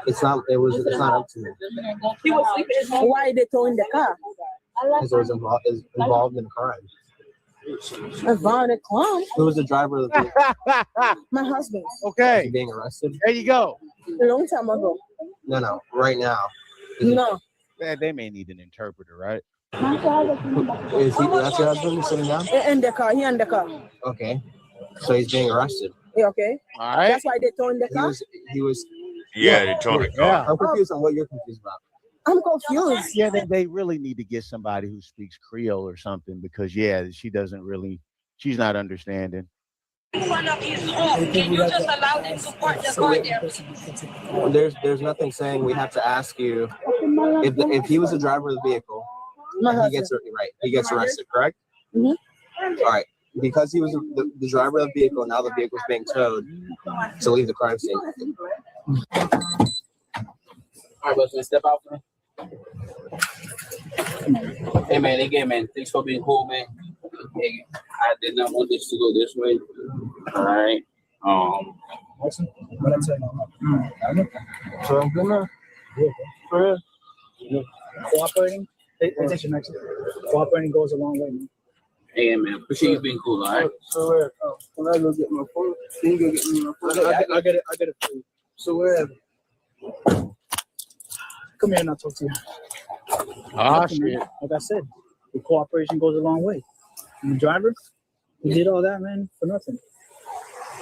It's not. It's not up to me He was sleeping. Why they towing the car? because it was involved in a crime. A violent crime? Who was the driver of the vehicle? My husband. Is Okay, he being arrested? there you go. A long time ago. No. Right now. Is he- No. They may need an interpreter, right? Is he? That's your husband sitting down? In the car. He in the car. Okay. So he's being arrested. Yeah, okay. All right. That's why they towing the car? He was. Yeah, they told the car. I'm confused on what you're confused about. I'm confused. Yeah, they really need to get somebody who speaks Creole or something because, she doesn't really, she's not understanding. In front of his home. Can you just allow them to park the car there? There's nothing saying we have to ask you if he was the driver of the vehicle. My He husband. gets arrested, correct? Mhm. All right. Because he was the driver of the vehicle, now the vehicle's being towed to leave the crime scene. All right, but step out for me. Hey man, again, man, thanks for being cool, man. Hey, I did not want this to go this way. All right. What I'm saying. So I'm gonna. For real. Cooperating, attention, next. Cooperating goes a long way, man. Hey man, appreciate you being cool, all right? So where? Can I go get my phone? Can you go get me my phone? I'll get it for you. So where? Come here and I'll talk to you. Ah, Nothing, man. shit. Like I said, the cooperation goes a long way. And the driver, he did all that, man, for nothing.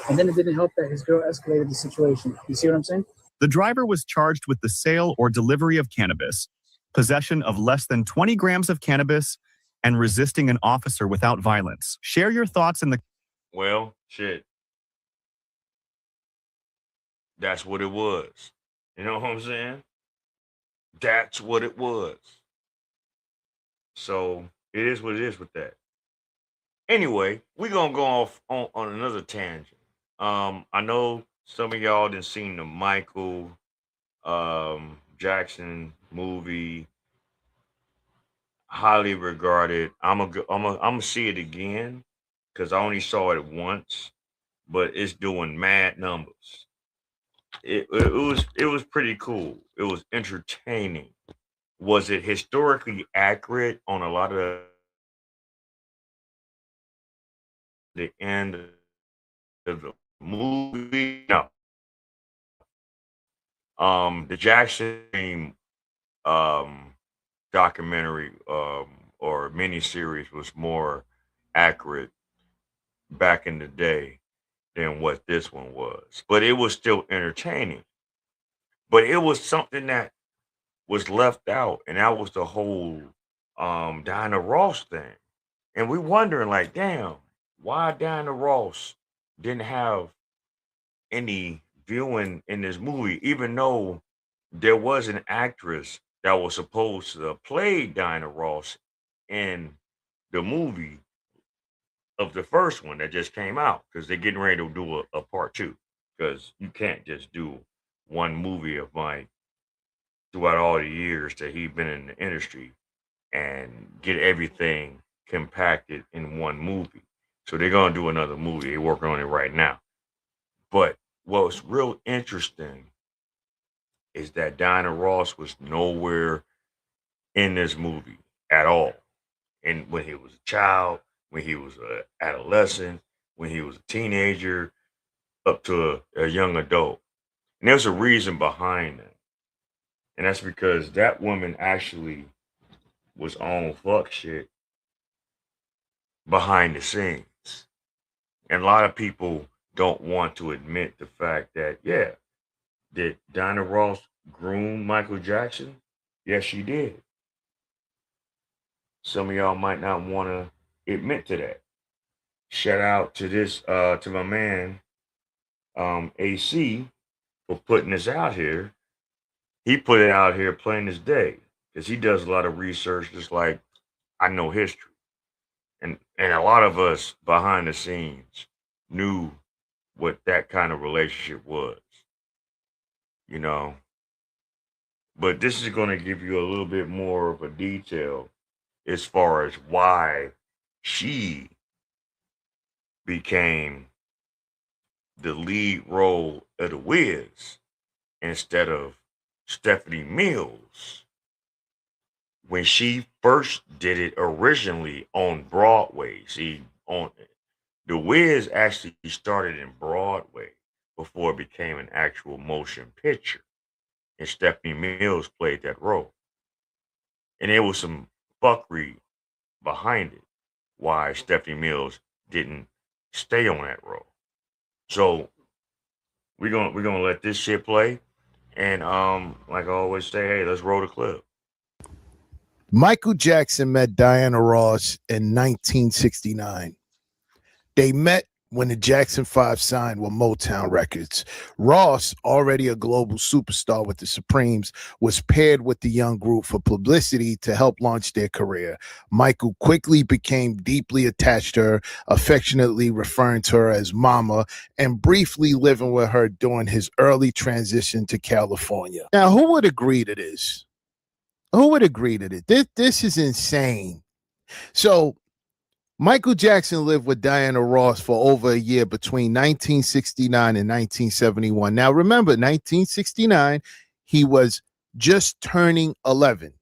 And then it didn't help that his girl escalated the situation. You see what I'm saying? The driver was charged with the sale or delivery of cannabis, possession of less than 20 grams of cannabis, and resisting an officer without violence. Share your thoughts in the... Well, shit. That's what it was. You know what I'm saying? That's what it was. So it is what it is with that. Anyway, we're gonna go off on another tangent. I know some of y'all done seen the Michael Jackson movie, highly regarded. I'm gonna see it again because I only saw it once, but it's doing mad numbers. It was pretty cool. It was entertaining. Was it historically accurate on a lot of the end of the movie? No. The Jackson documentary or miniseries was more accurate back in the day. than what this one was. But it was still entertaining. But it was something that was left out, and that was the whole Diana Ross thing. And we wondering like, damn, why Diana Ross didn't have any viewing in this movie, even though there was an actress that was supposed to play Diana Ross in the movie of the first one that just came out, because they're getting ready to do a part two, because you can't just do one movie of Mike throughout all the years that he's been in the industry and get everything compacted in one movie. So they're gonna do another movie. They're working on it right now. But what's real interesting is that Diana Ross was nowhere in this movie at all. And when he was a child, when he was an adolescent, when he was a teenager, up to a young adult. And there's a reason behind that. And that's because that woman actually was on fuck shit behind the scenes. And a lot of people don't want to admit the fact that, yeah, did Diana Ross groom Michael Jackson? Yes, she did. Some of y'all might not want to admit to that. Shout out to this, to my man, AC, for putting this out here. He put it out here plain as day, because he does a lot of research, just like I know history. And a lot of us behind the scenes knew what that kind of relationship was, you know. But this is going to give you a little bit more of a detail as far as why she became the lead role of the Wiz instead of Stephanie Mills when she first did it originally on Broadway. See, on the Wiz actually started in Broadway before it became an actual motion picture, and Stephanie Mills played that role. And there was some fuckery behind it, why Stephanie Mills didn't stay on that role. So we're gonna let this shit play, and like I always say, hey, let's roll the clip. Michael Jackson met Diana Ross in 1969. They met when the Jackson 5 signed with Motown Records. Ross, already a global superstar with the Supremes, was paired with the young group for publicity to help launch their career. Michael quickly became deeply attached to her, affectionately referring to her as Mama, and briefly living with her during his early transition to California. Now, who would agree to this? Who would agree to this? This is insane. So Michael Jackson lived with Diana Ross for over a year between 1969 and 1971. Now, remember, 1969, he was just turning 11.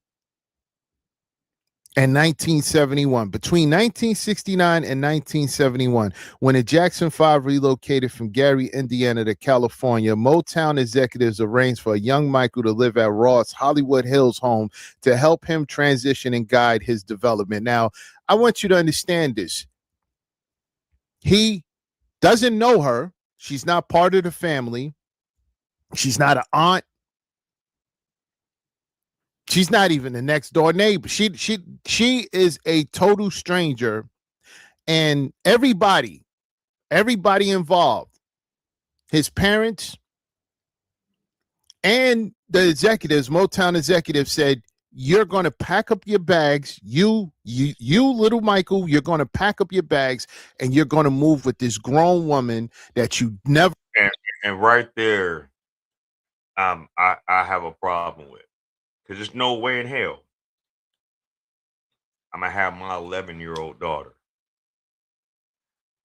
And 1971, between 1969 and 1971, when the Jackson 5 relocated from Gary, Indiana to California, Motown executives arranged for a young Michael to live at Ross' Hollywood Hills home to help him transition and guide his development. Now, I want you to understand this. He doesn't know her. She's not part of the family. She's not an aunt. She's not even the next door neighbor. She is a total stranger, and everybody involved, his parents and the executives, Motown executives, said, "You're going to pack up your bags. You, little Michael, you're going to pack up your bags, and you're going to move with this grown woman that you never." And right there, I have a problem with, because there's no way in hell I'm gonna have my 11-year-old daughter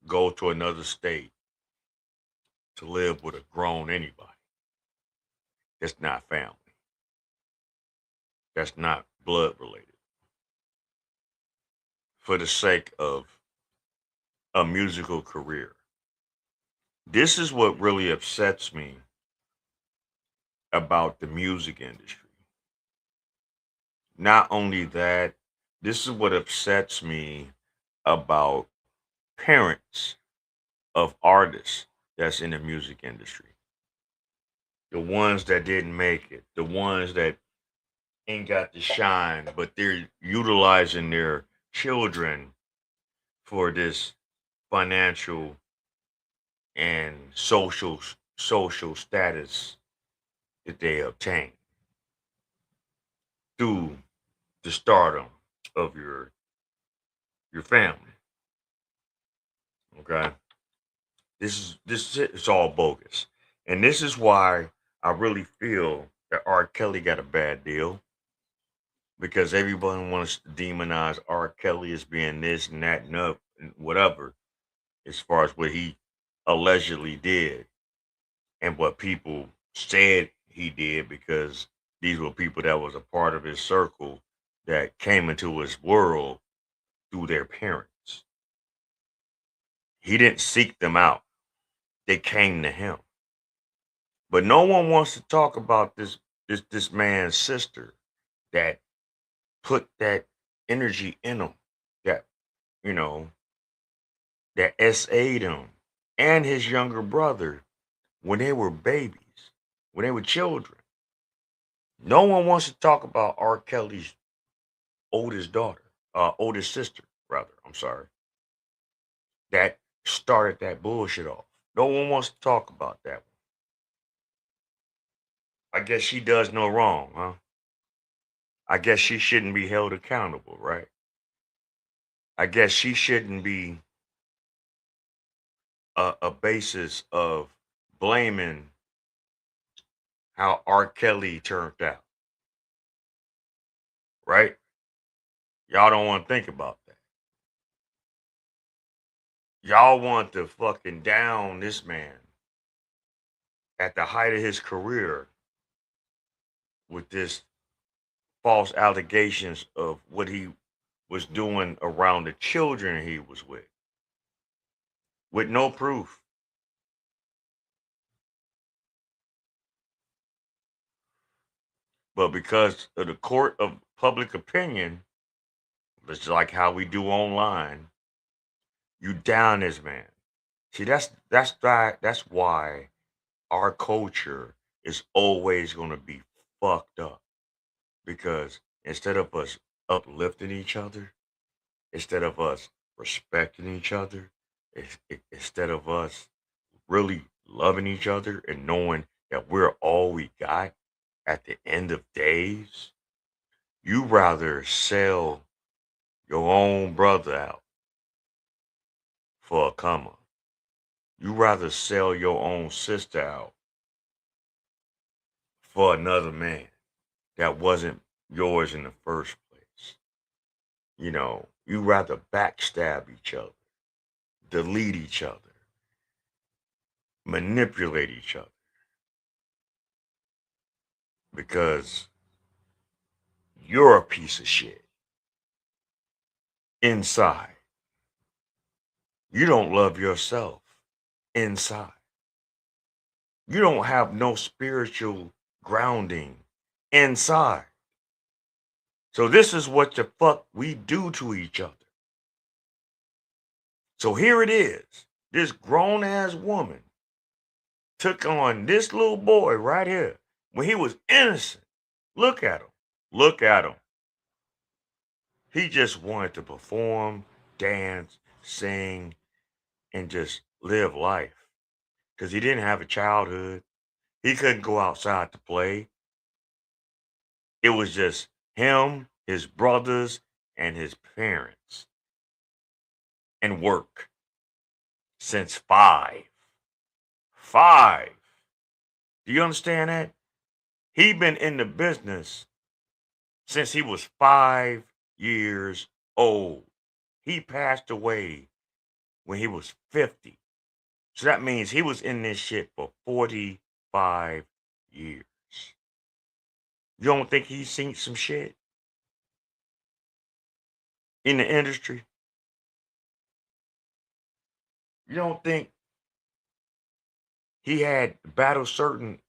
go to another state to live with a grown anybody. That's not family. That's not blood related. For the sake of a musical career. This is what really upsets me about the music industry. Not only that, this is what upsets me about parents of artists that's in the music industry. The ones that didn't make it, the ones that ain't got the shine, but they're utilizing their children for this financial and social status that they obtain through the stardom of your family. Okay, this is it's all bogus, and this is why I really feel that R. Kelly got a bad deal because everyone wants to demonize R. Kelly as being this and that and whatever, as far as what he allegedly did and what people said he did because these were people that was a part of his circle that came into his world through their parents. He didn't seek them out. They came to him. But no one wants to talk about this man's sister that put that energy in him, that you know, that SA'd him and his younger brother when they were babies, when they were children. No one wants to talk about R. Kelly's oldest sister, rather. I'm sorry, that started that bullshit off. No one wants to talk about that one. I guess she does no wrong, huh? I guess she shouldn't be held accountable, right? I guess she shouldn't be a basis of blaming how R. Kelly turned out, right? Y'all don't want to think about that. Y'all want to fucking down this man at the height of his career with this false allegations of what he was doing around the children he was with no proof. But because of the court of public opinion, it's like how we do online, you down this man. See, that's why our culture is always going to be fucked up because instead of us uplifting each other, instead of us respecting each other, instead of us really loving each other and knowing that we're all we got at the end of days, you rather sell your own brother out for a come up. You rather sell your own sister out for another man that wasn't yours in the first place. You know, you rather backstab each other, delete each other, manipulate each other because you're a piece of shit inside. You don't love yourself inside. You don't have no spiritual grounding inside. So this is what the fuck we do to each other. So here it is. This grown ass woman took on this little boy right here when he was innocent. Look at him. Look at him. He just wanted to perform, dance, sing, and just live life. Because he didn't have a childhood. He couldn't go outside to play. It was just him, his brothers, and his parents. And work. Since 5. 5. Do you understand that? He been in the business since he was 5 years old. He passed away when he was 50. So that means he was in this shit for 45 years. You don't think he's seen some shit in the industry? You don't think he had battled certain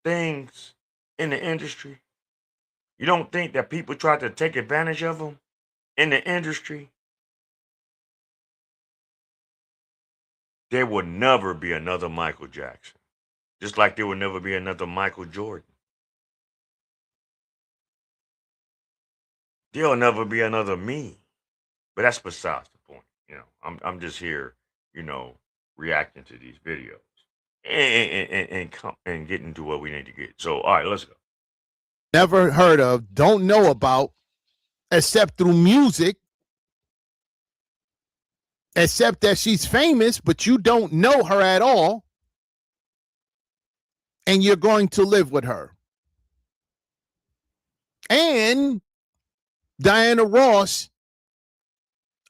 things in the industry? You don't think that people tried to take advantage of him in the industry? there will never be another Michael Jackson. Just like there will never be another Michael Jordan. There'll never be another me. But that's besides the point. I'm just here, reacting to these videos and getting to what we need to get. So, all right, let's go. Never heard of, don't know about, except through music, except that she's famous, but you don't know her at all, and you're going to live with her. And Diana Ross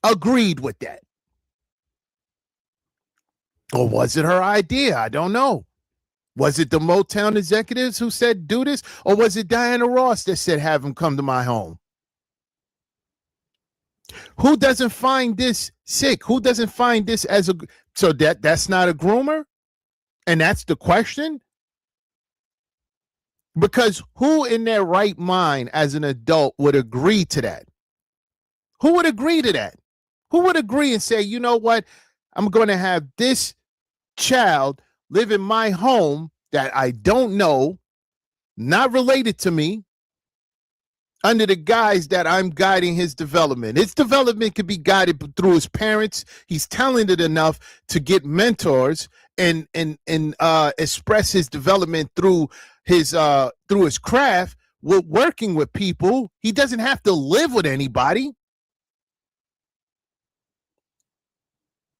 agreed with that. Or was it her idea? I don't know. Was it the Motown executives who said do this? Or was it Diana Ross that said have him come to my home? Who doesn't find this sick? Who doesn't find this as a... So that's not a groomer? And that's the question? Because who in their right mind as an adult would agree to that? Who would agree to that? Who would agree and say, you know what? I'm going to have this child live in my home that I don't know, not related to me, under the guise that I'm guiding his development. His development could be guided through his parents. He's talented enough to get mentors and express his development through his craft with working with people. He doesn't have to live with anybody.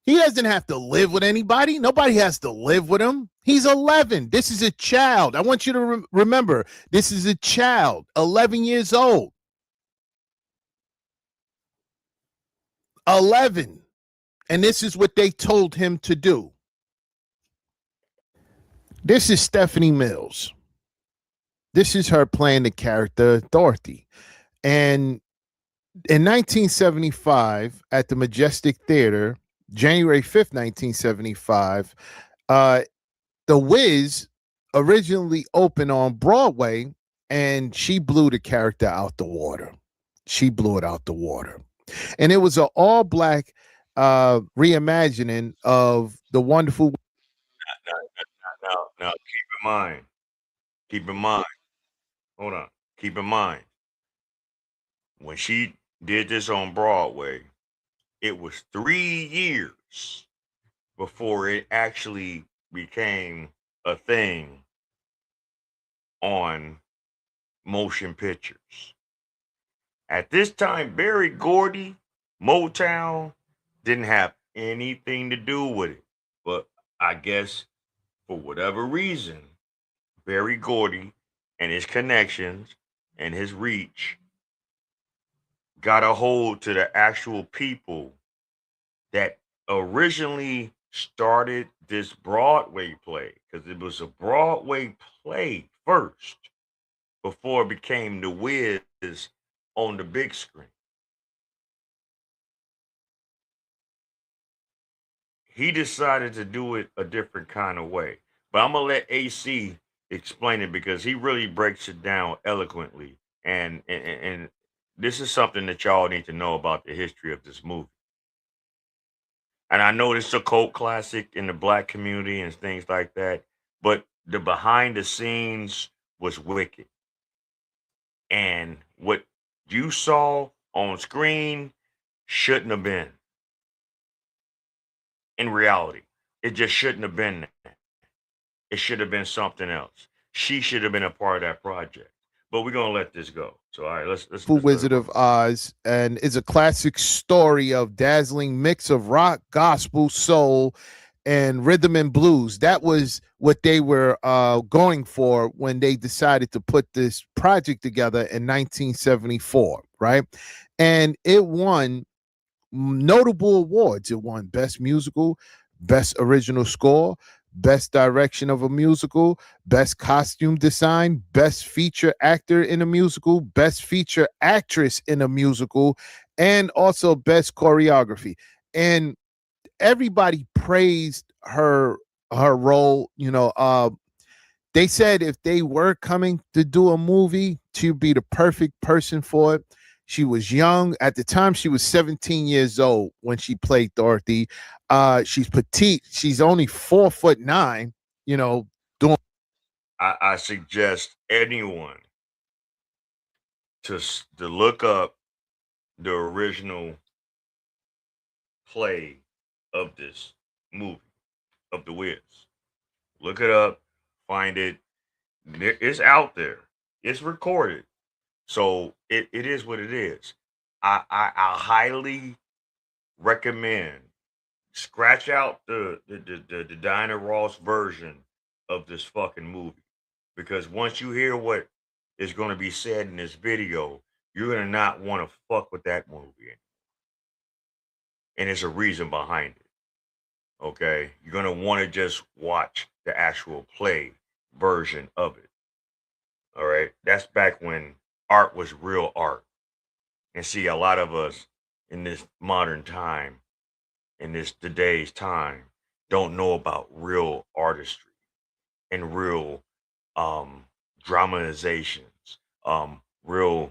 He doesn't have to live with anybody. Nobody has to live with him. He's 11. This is a child. I want you to remember, this is a child, 11 years old. 11. And this is what they told him to do. This is Stephanie Mills. This is her playing the character Dorothy. And in 1975, at the Majestic Theater, January 5th, 1975, The Wiz originally opened on Broadway, and she blew the character out the water. She blew it out the water. And it was an all-black reimagining of the wonderful... Now, keep in mind, hold on, keep in mind, when she did this on Broadway, it was 3 years before it actually became a thing on motion pictures. At this time, Berry Gordy, Motown, didn't have anything to do with it. But I guess for whatever reason, Berry Gordy and his connections and his reach got a hold to the actual people that originally started this Broadway play, because it was a Broadway play first before it became The Wiz on the big screen. He decided to do it a different kind of way. But I'm going to let AC explain it because he really breaks it down eloquently. And this is something that y'all need to know about the history of this movie. And I know it's a cult classic in the black community and things like that, but the behind the scenes was wicked. And what you saw on screen shouldn't have been. In reality, it just shouldn't have been that. It should have been something else. She should have been a part of that project. But we're gonna let this go. So all right, let's Wizard of Oz, and is a classic story of dazzling mix of rock, gospel, soul, and rhythm and blues. That was what they were going for when they decided to put this project together in 1974, right? And it won notable awards. It won Best Musical, Best Original Score, Best Direction of a Musical, Best Costume Design, Best Feature Actor in a Musical, Best Feature Actress in a Musical, and also Best Choreography. And everybody praised her role. They said if they were coming to do a movie, she'd be the perfect person for it. She was young. At the time, she was 17 years old when she played Dorothy. She's petite. She's only 4'9", doing. I suggest anyone to look up the original play of this movie of The Wiz. Look it up, find it. It's out there. It's recorded. So it is what it is. I highly recommend scratch out the Diana Ross version of this fucking movie, because once you hear what is going to be said in this video, you're going to not want to fuck with that movie. And there's a reason behind it. Okay, you're going to want to just watch the actual play version of it. All right, that's back when art was real art. And see, a lot of us in this modern time, in this today's time, don't know about real artistry and real dramatizations, real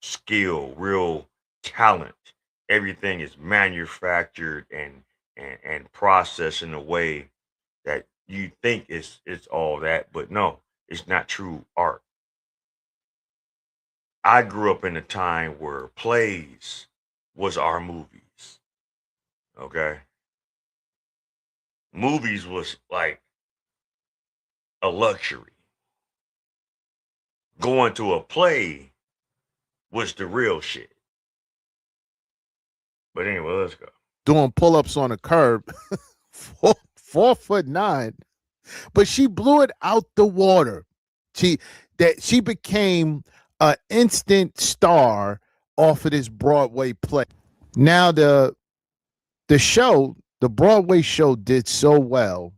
skill, real talent. Everything is manufactured and processed in a way that you think it's all that, but no, it's not true art. I grew up in a time where plays was our movies. Okay. Movies was like a luxury. Going to a play was the real shit. But anyway, let's go. Doing pull-ups on a curb. 4'9", but she blew it out the water. She became an instant star off of this Broadway play. Now the Broadway show did so well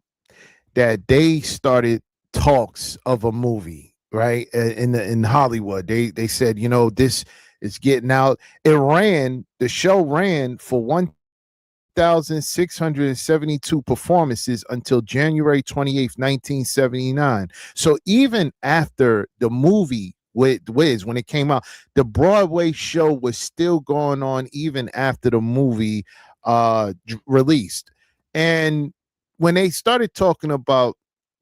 that they started talks of a movie, right? In Hollywood. They said, this is getting out. The show ran for 1,672 performances until January 28th, 1979. So even after the movie with Wiz, when it came out, the Broadway show was still going on even after the movie released. And when they started talking about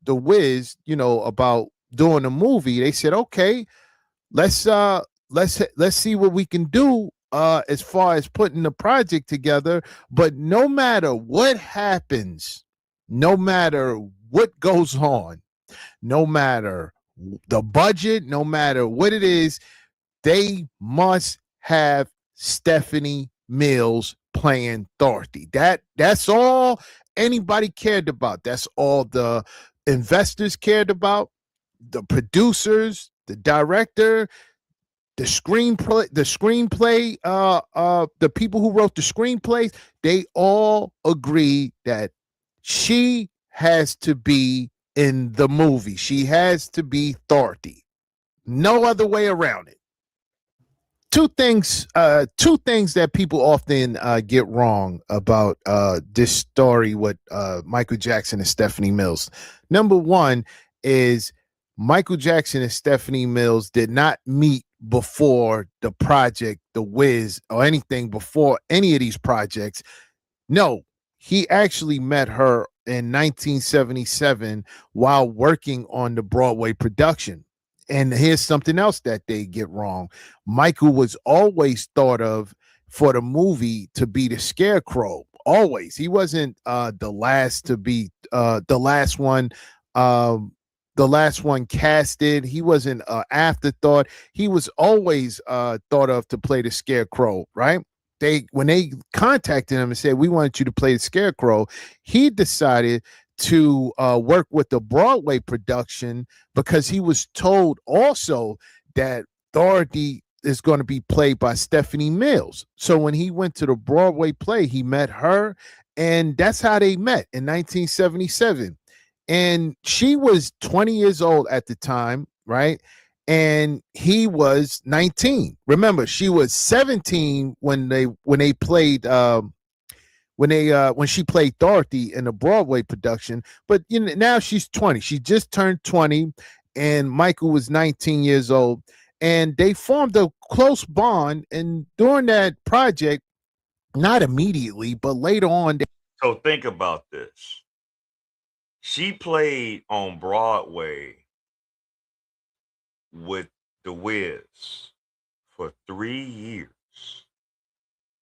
the Wiz, about doing a movie, they said, okay, let's see what we can do as far as putting the project together. But no matter what happens, no matter what goes on, no matter the budget, no matter what it is, they must have Stephanie Mills playing Dorothy. That's all anybody cared about. That's all the investors cared about, the producers, the director, the screenplay, the people who wrote the screenplays, they all agree that she has to be in the movie. She has to be Dorothy. No other way around it. Two things that people often get wrong about this story with Michael Jackson and Stephanie Mills. Number one is Michael Jackson and Stephanie Mills did not meet before the project, The Wiz, or anything before any of these projects. No, he actually met her in 1977 while working on the Broadway production. And here's something else that they get wrong. Michael was always thought of for the movie to be the Scarecrow. Always. He wasn't the last to be the last one casted. He wasn't an afterthought. He was always thought of to play the Scarecrow, right? When they contacted him and said, we want you to play the Scarecrow, he decided to work with the Broadway production because he was told also that Dorothy is going to be played by Stephanie Mills. So when he went to the Broadway play, he met her, and that's how they met in 1977. And she was 20 years old at the time, right? And he was 19. Remember, she was 17 when she played Dorothy in the Broadway production. But now she's 20. She just turned 20, and Michael was 19 years old. And they formed close bond, and during that project, not immediately, but later on. So think about this. She played on Broadway with The Wiz for 3 years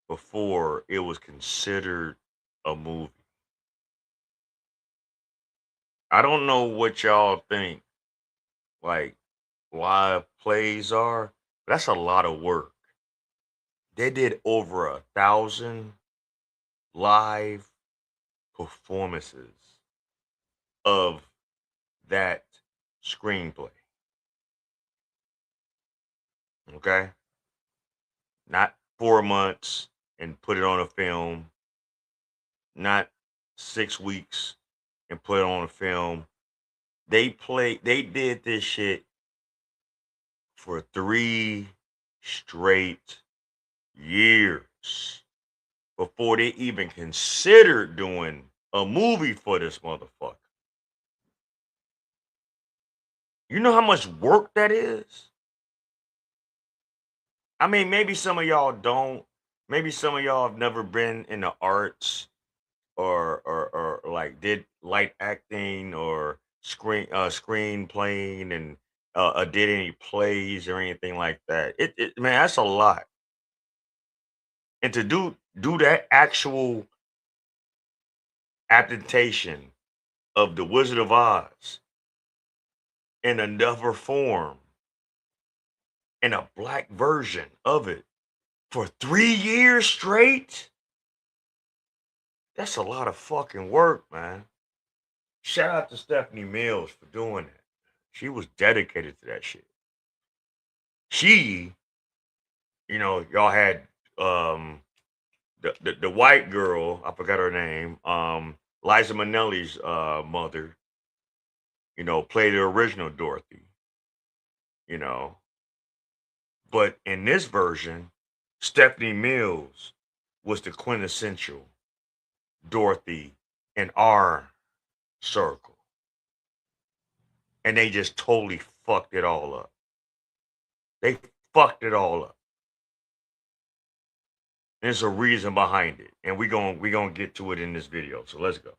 before it was considered a movie. I don't know what y'all think like live plays are. But that's a lot of work. They did over 1,000 live performances of that screenplay. Okay? Not 4 months and put it on a film, not 6 weeks and put it on a film. They did this shit for 3 straight years before they even considered doing a movie for this motherfucker. You know how much work that is? I mean, maybe some of y'all don't. Maybe some of y'all have never been in the arts or like did light acting or screen playing and did any plays or anything like that. It man, that's a lot. And to do that actual adaptation of The Wizard of Oz in another form, in a black version of it for 3 years straight, that's a lot of fucking work, man. Shout out to Stephanie Mills for doing that. She was dedicated to that shit. She, y'all had the white girl, I forgot her name, Liza Minnelli's mother, played the original Dorothy, you know. But in this version, Stephanie Mills was the quintessential Dorothy in our circle. And they just totally fucked it all up. They fucked it all up. There's a reason behind it. And we're gonna get to it in this video. So let's go.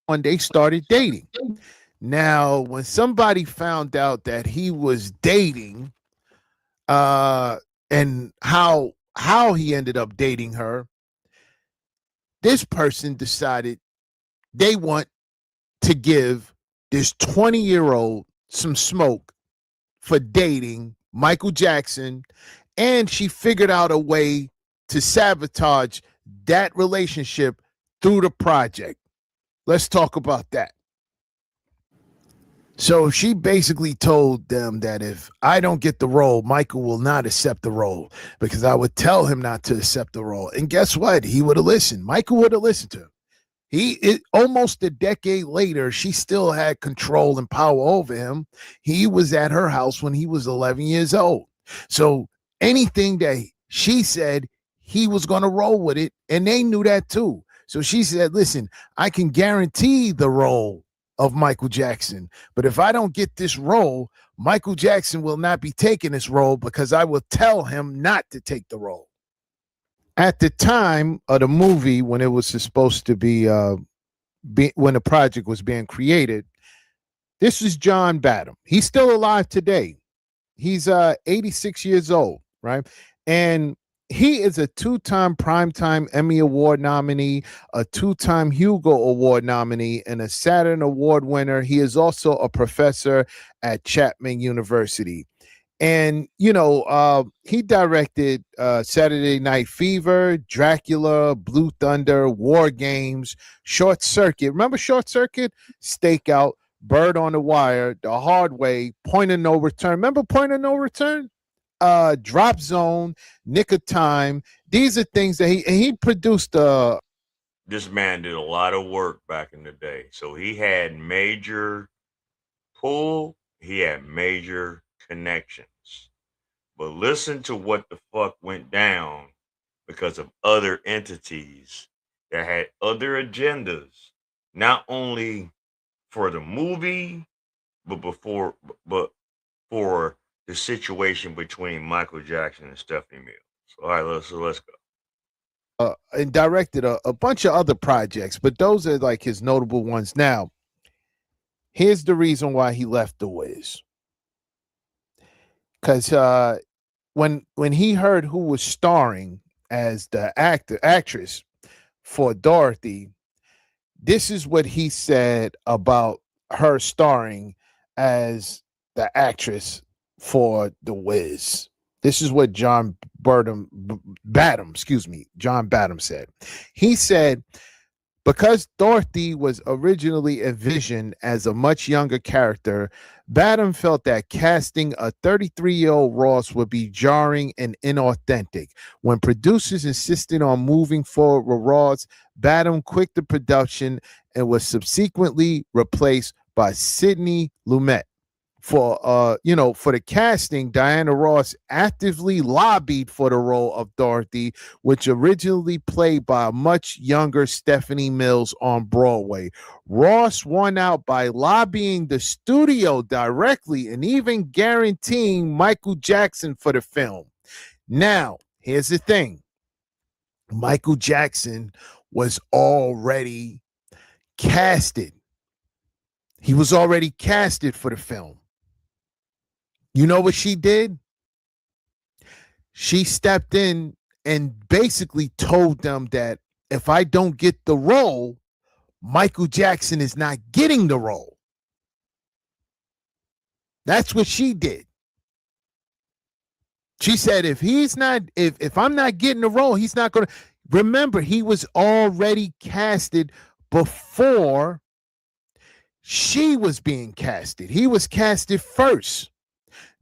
When they started dating. Now, when somebody found out that he was dating, and how he ended up dating her, this person decided they want to give this 20-year-old some smoke for dating Michael Jackson, and she figured out a way to sabotage that relationship through the project. Let's talk about that. So she basically told them that if I don't get the role, Michael will not accept the role because I would tell him not to accept the role. And guess what? He would have listened. Michael would have listened to him. Almost a decade later, she still had control and power over him. He was at her house when he was 11 years old. So anything that she said, he was going to roll with it. And they knew that too. So she said, listen, I can guarantee the role of Michael Jackson. But if I don't get this role, Michael Jackson will not be taking this role because I will tell him not to take the role. At the time of the movie, when it was supposed to be, when the project was being created, this is John Badham. He's still alive today. He's 86 years old, right? And he is a 2-time Primetime Emmy Award nominee, a 2-time Hugo Award nominee, and a Saturn Award winner. He is also a professor at Chapman University. And, he directed Saturday Night Fever, Dracula, Blue Thunder, War Games, Short Circuit. Remember Short Circuit? Stakeout, Bird on the Wire, The Hard Way, Point of No Return. Remember Point of No Return? Drop Zone, Nick of Time. These are things that he produced. This man did a lot of work back in the day. So he had major pull, he had major connections. But listen to what the fuck went down because of other entities that had other agendas, not only for the movie, but for the situation between Michael Jackson and Stephanie Mills. All right, let's go. And directed a bunch of other projects, but those are like his notable ones. Now, here's the reason why he left The Wiz. Because when he heard who was starring as the actress for Dorothy, this is what he said about her starring as the actress for The Wiz. This is what John Badham said. He said, because Dorothy was originally envisioned as a much younger character, Badham felt that casting a 33-year-old Ross would be jarring and inauthentic. When producers insisted on moving forward with Ross, Badham quit the production and was subsequently replaced by Sidney Lumet. For the casting, Diana Ross actively lobbied for the role of Dorothy, which originally played by a much younger Stephanie Mills on Broadway. Ross won out by lobbying the studio directly and even guaranteeing Michael Jackson for the film. Now, here's the thing. Michael Jackson was already casted. He was already casted for the film. You know what she did? She stepped in and basically told them that if I don't get the role, Michael Jackson is not getting the role. That's what she did. She said if I'm not getting the role, he's not going to. Remember, he was already casted before she was being casted. He was casted first.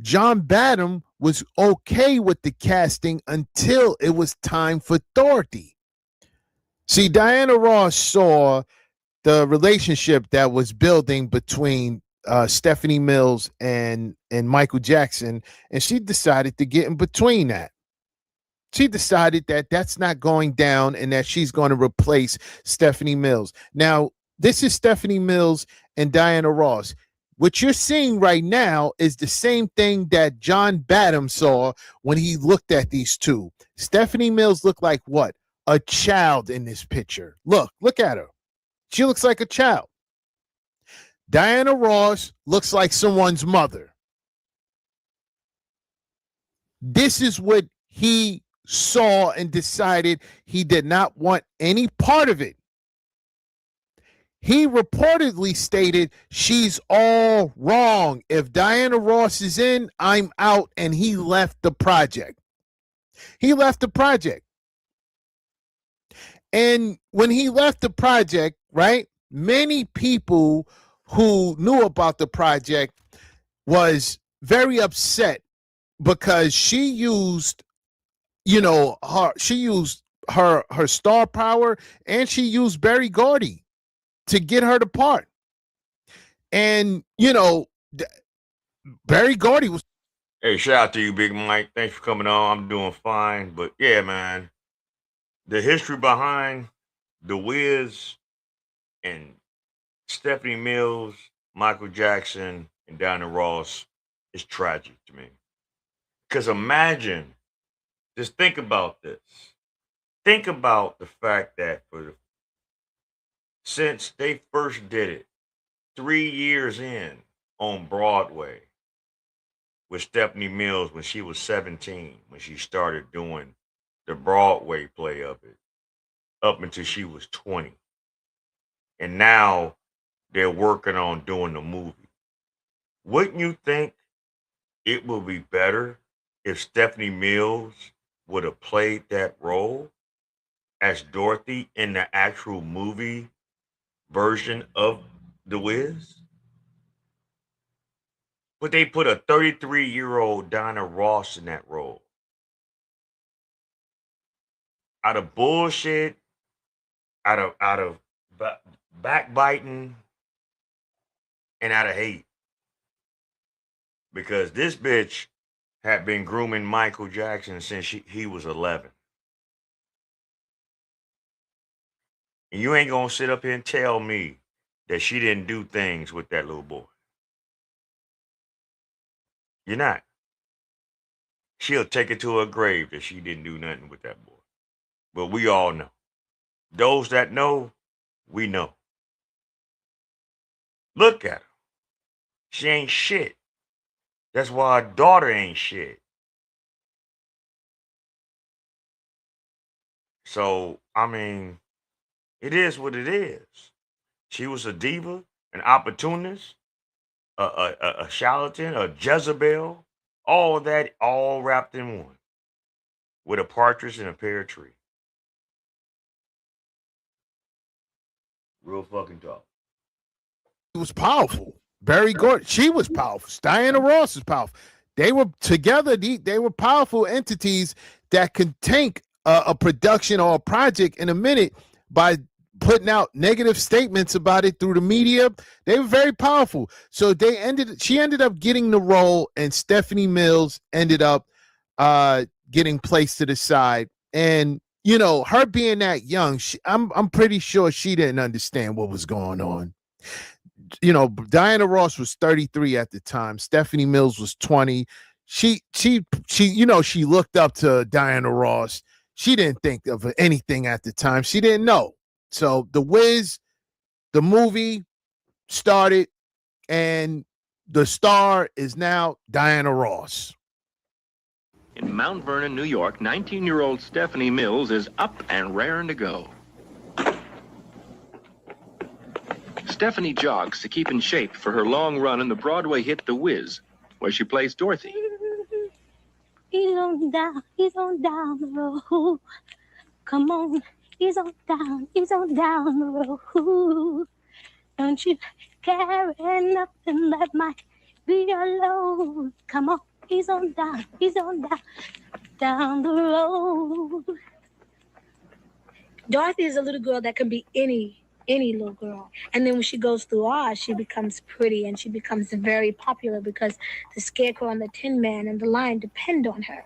John Badham was okay with the casting until it was time for Dorothy. See, Diana Ross saw the relationship that was building between Stephanie Mills and Michael Jackson, and she decided to get in between that. She decided that that's not going down and that she's going to replace Stephanie Mills. Now, this is Stephanie Mills and Diana Ross. What you're seeing right now is the same thing that John Badham saw when he looked at these two. Stephanie Mills looked like what? A child in this picture. Look at her. She looks like a child. Diana Ross looks like someone's mother. This is what he saw and decided he did not want any part of it. He reportedly stated, she's all wrong. If Diana Ross is in, I'm out. And he left the project. And when he left the project, right, many people who knew about the project was very upset because she used, her star power, and she used Berry Gordy to get her the part. And, Berry Gordy was. Hey, shout out to you, Big Mike. Thanks for coming on. I'm doing fine. But yeah, man, the history behind The Wiz and Stephanie Mills, Michael Jackson, and Diana Ross is tragic to me. Because imagine, just think about this. Think about the fact that since they first did it, 3 years in on Broadway with Stephanie Mills when she was 17, when she started doing the Broadway play of it, up until she was 20. And now they're working on doing the movie. Wouldn't you think it would be better if Stephanie Mills would have played that role as Dorothy in the actual movie version of The Wiz? But they put a 33-year-old Diana Ross in that role. Out of bullshit, out of backbiting, and out of hate. Because this bitch had been grooming Michael Jackson since he was 11. And you ain't gonna sit up here and tell me that she didn't do things with that little boy. You're not. She'll take it to her grave that she didn't do nothing with that boy. But we all know. Those that know, we know. Look at her. She ain't shit. That's why her daughter ain't shit. So, I mean, it is what it is. She was a diva, an opportunist, a charlatan, a Jezebel, all of that, all wrapped in one, with a partridge and a pear tree. Real fucking talk. It was powerful. Barry Gordon, she was powerful. Diana Ross is powerful. They were together. They were powerful entities that can tank a production or a project in a minute by putting out negative statements about it through the media. They were very powerful. So she ended up getting the role, and Stephanie Mills ended up getting placed to the side. And you know, her being that young, I'm pretty sure she didn't understand what was going on. You know, Diana Ross was 33 at the time. Stephanie Mills was 20. She looked up to Diana Ross. She didn't think of anything at the time. She didn't know. So The Wiz, the movie started, and the star is now Diana Ross. In Mount Vernon, New York, 19-year-old Stephanie Mills is up and raring to go. Stephanie jogs to keep in shape for her long run in the Broadway hit The Wiz, where she plays Dorothy. He's on down the road. Come on, he's on down the road. Don't you carry nothing that might be a load. Come on, he's on down the road. Dorothy is a little girl that can be any little girl. And then when she goes through Oz, she becomes pretty and she becomes very popular because the Scarecrow and the Tin Man and the Lion depend on her.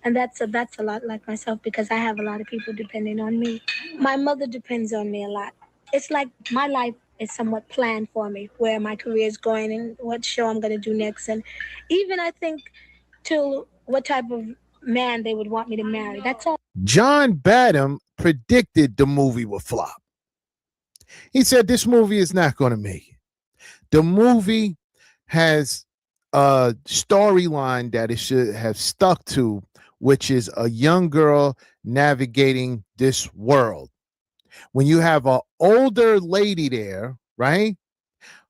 And that's a lot like myself because I have a lot of people depending on me. My mother depends on me a lot. It's like my life is somewhat planned for me, where my career is going and what show I'm going to do next. And even I think to what type of man they would want me to marry. That's all. John Badham predicted the movie would flop. He said this movie is not going to make it. The movie has a storyline that it should have stuck to, which is a young girl navigating this world. When you have an older lady there, right,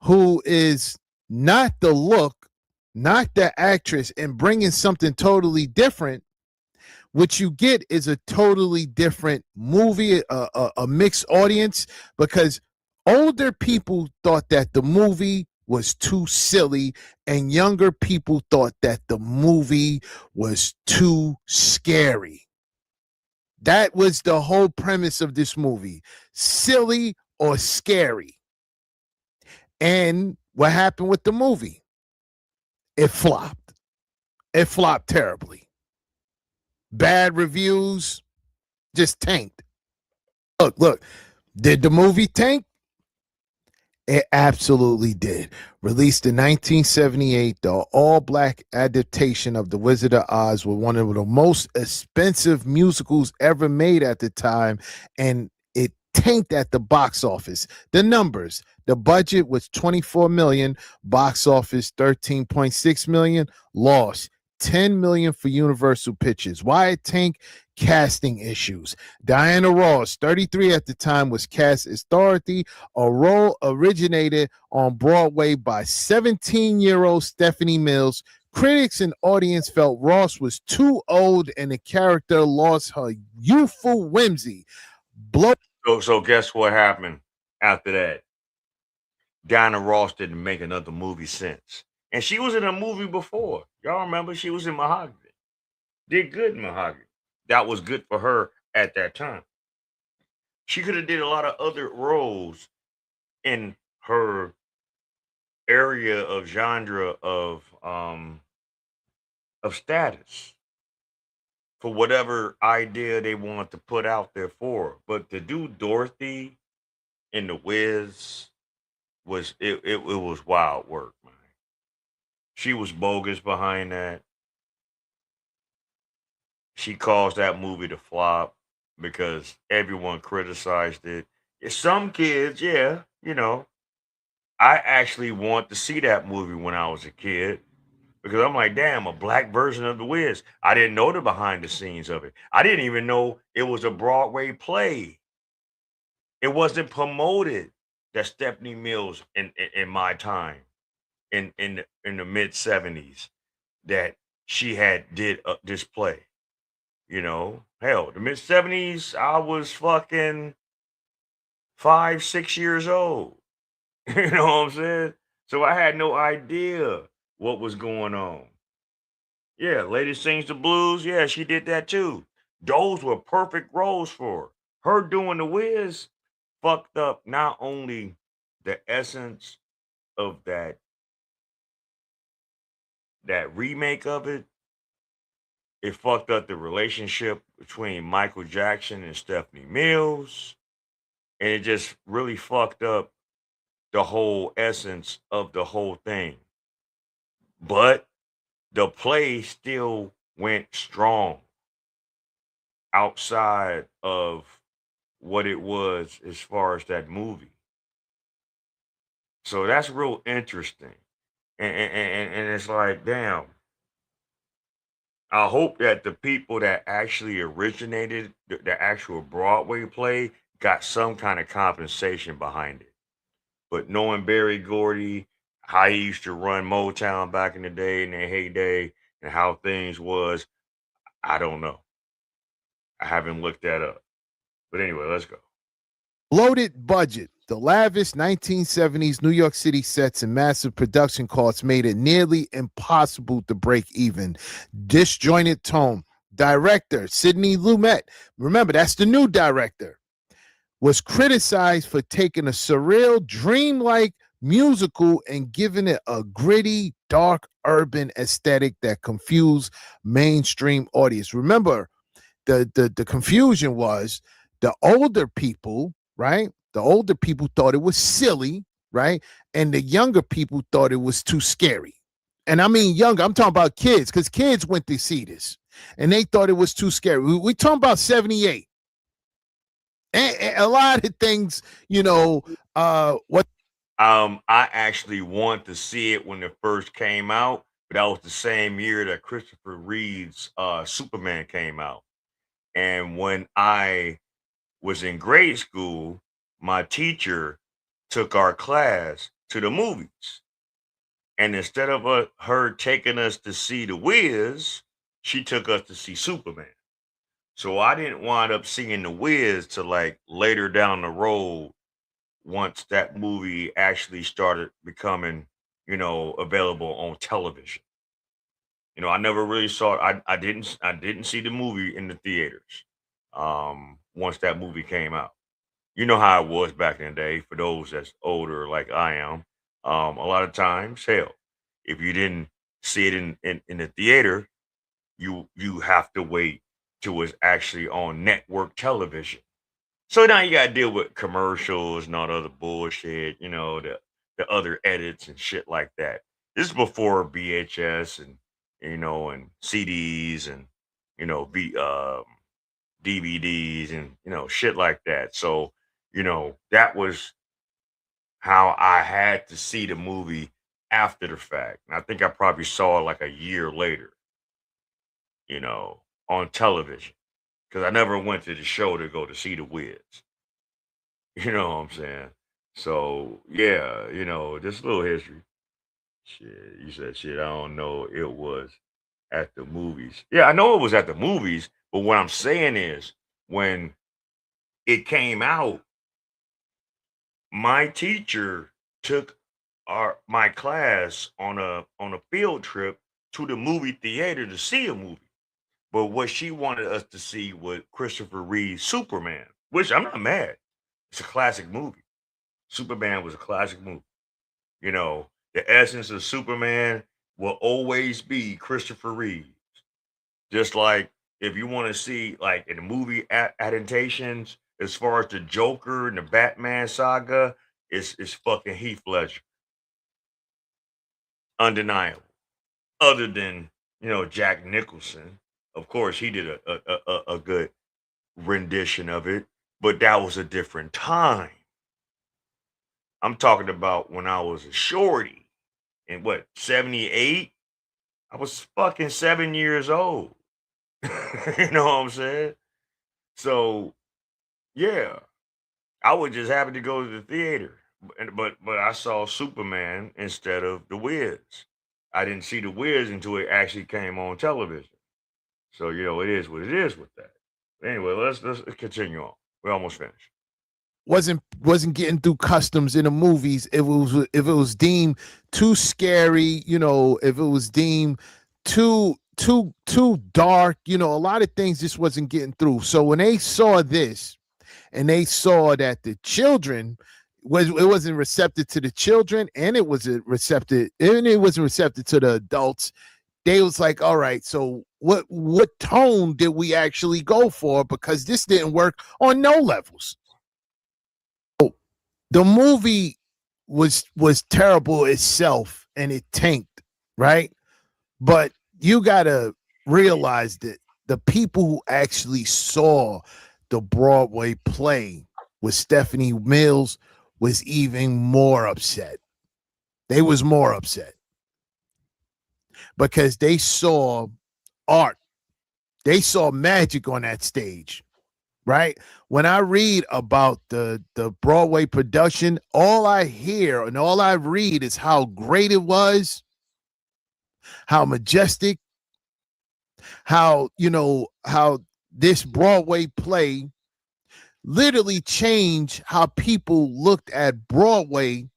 who is not the look, not the actress, and bringing something totally different, what you get is a totally different movie, a mixed audience, because older people thought that the movie was too silly and younger people thought that the movie was too scary. That was the whole premise of this movie, silly or scary. And what happened with the movie? It flopped. It flopped terribly. Bad reviews, just tanked. Look, did the movie tank? It absolutely did. Released in 1978, the all-black adaptation of The Wizard of Oz was one of the most expensive musicals ever made at the time, and it tanked at the box office. The numbers: the budget was $24 million, box office $13.6 million, loss $10 million for Universal Pictures. Why it tanked? Casting issues. Diana Ross, 33 at the time, was cast as Dorothy. A role originated on Broadway by 17-year-old Stephanie Mills. Critics and audience felt Ross was too old and the character lost her youthful whimsy. So guess what happened after that? Diana Ross didn't make another movie since. And she was in a movie before. Y'all remember she was in Mahogany. Did good in Mahogany. That was good for her at that time. She could have did a lot of other roles in her area of genre of status for whatever idea they wanted to put out there for her. But to do Dorothy in The Wiz it was wild work, man. She was bogus behind that. she caused that movie to flop because everyone criticized it. Some kids, yeah, I actually want to see that movie when I was a kid because I'm like, damn, a black version of The Wiz. I didn't know the behind the scenes of it. I didn't even know it was a Broadway play. It wasn't promoted that Stephanie Mills in my time in the mid '70s that she had did this play. Hell, the mid '70s, I was fucking 5, 6 years old. You know what I'm saying? So I had no idea what was going on. Yeah, Lady Sings the Blues. Yeah, she did that too. Those were perfect roles for her. Her doing the Wiz fucked up not only the essence of that remake of it, it fucked up the relationship between Michael Jackson and Stephanie Mills, and it just really fucked up the whole essence of the whole thing. But the play still went strong outside of what it was as far as that movie. So that's real interesting. And it's like, damn, I hope that the people that actually originated the actual Broadway play got some kind of compensation behind it. But knowing Barry Gordy, how he used to run Motown back in the day in their heyday, and how things was, I don't know. I haven't looked that up. But anyway, let's go. Bloated budget. The lavish 1970s New York City sets and massive production costs made it nearly impossible to break even. Disjointed tone. Director Sidney Lumet, remember that's the new director, was criticized for taking a surreal, dreamlike musical and giving it a gritty, dark, urban aesthetic that confused mainstream audience. Remember, the confusion was the older people, right? The older people thought it was silly, right? And the younger people thought it was too scary. And I mean younger, I'm talking about kids, because kids went to see this and they thought it was too scary. We talking about 78. And a lot of things, what I actually want to see it when it first came out, but that was the same year that Christopher Reeve's Superman came out. And when I was in grade school, my teacher took our class to the movies. And instead of her taking us to see The Wiz, she took us to see Superman. So I didn't wind up seeing The Wiz till like later down the road once that movie actually started becoming, available on television. I never really saw it. I didn't see the movie in the theaters. Once that movie came out. You know how it was back in the day for those that's older like I am. A lot of times, hell, if you didn't see it in the theater, you have to wait till it's actually on network television. So now you gotta deal with commercials and all the other bullshit, the other edits and shit like that. This is before VHS and CDs and you know B DVDs and shit like that. So that was how I had to see the movie after the fact. And I think I probably saw it like a year later, on television because I never went to the show to go to see the Wiz. You know what I'm saying? So yeah, just a little history. Shit, you said shit. I don't know. It was at the movies. Yeah, I know it was at the movies. But what I'm saying is, when it came out, my teacher took my class on a field trip to the movie theater to see a movie. But what she wanted us to see was Christopher Reeve's Superman, which I'm not mad. It's a classic movie. Superman was a classic movie. The essence of Superman will always be Christopher Reeve. Just like if you want to see like in the movie adaptations, as far as the Joker and the Batman saga, it's fucking Heath Ledger, undeniable. Other than Jack Nicholson, Of course, he did a good rendition of it, but that was a different time. I'm talking about when I was a shorty in what 78. I was fucking 7 years old. You know what I'm saying? So yeah, I was just happy to go to the theater, but I saw Superman instead of The Wiz. I didn't see The Wiz until it actually came on television. So it is what it is with that. Anyway, let's continue on. We're almost finished. Wasn't getting through customs in the movies. If it was deemed too scary, if it was deemed too dark, a lot of things just wasn't getting through. So when they saw this and they saw that the children it wasn't receptive to the children, and it wasn't receptive to the adults, they was like, all right, so what tone did we actually go for? Because this didn't work on no levels. The movie was terrible itself, and it tanked, right? But you gotta realize that the people who actually saw the Broadway play with Stephanie Mills was even more upset. They was more upset because they saw art. They saw magic on that stage, right? When I read about the Broadway production, all I hear and all I read is how great it was, how majestic, how this Broadway play literally changed how people looked at Broadway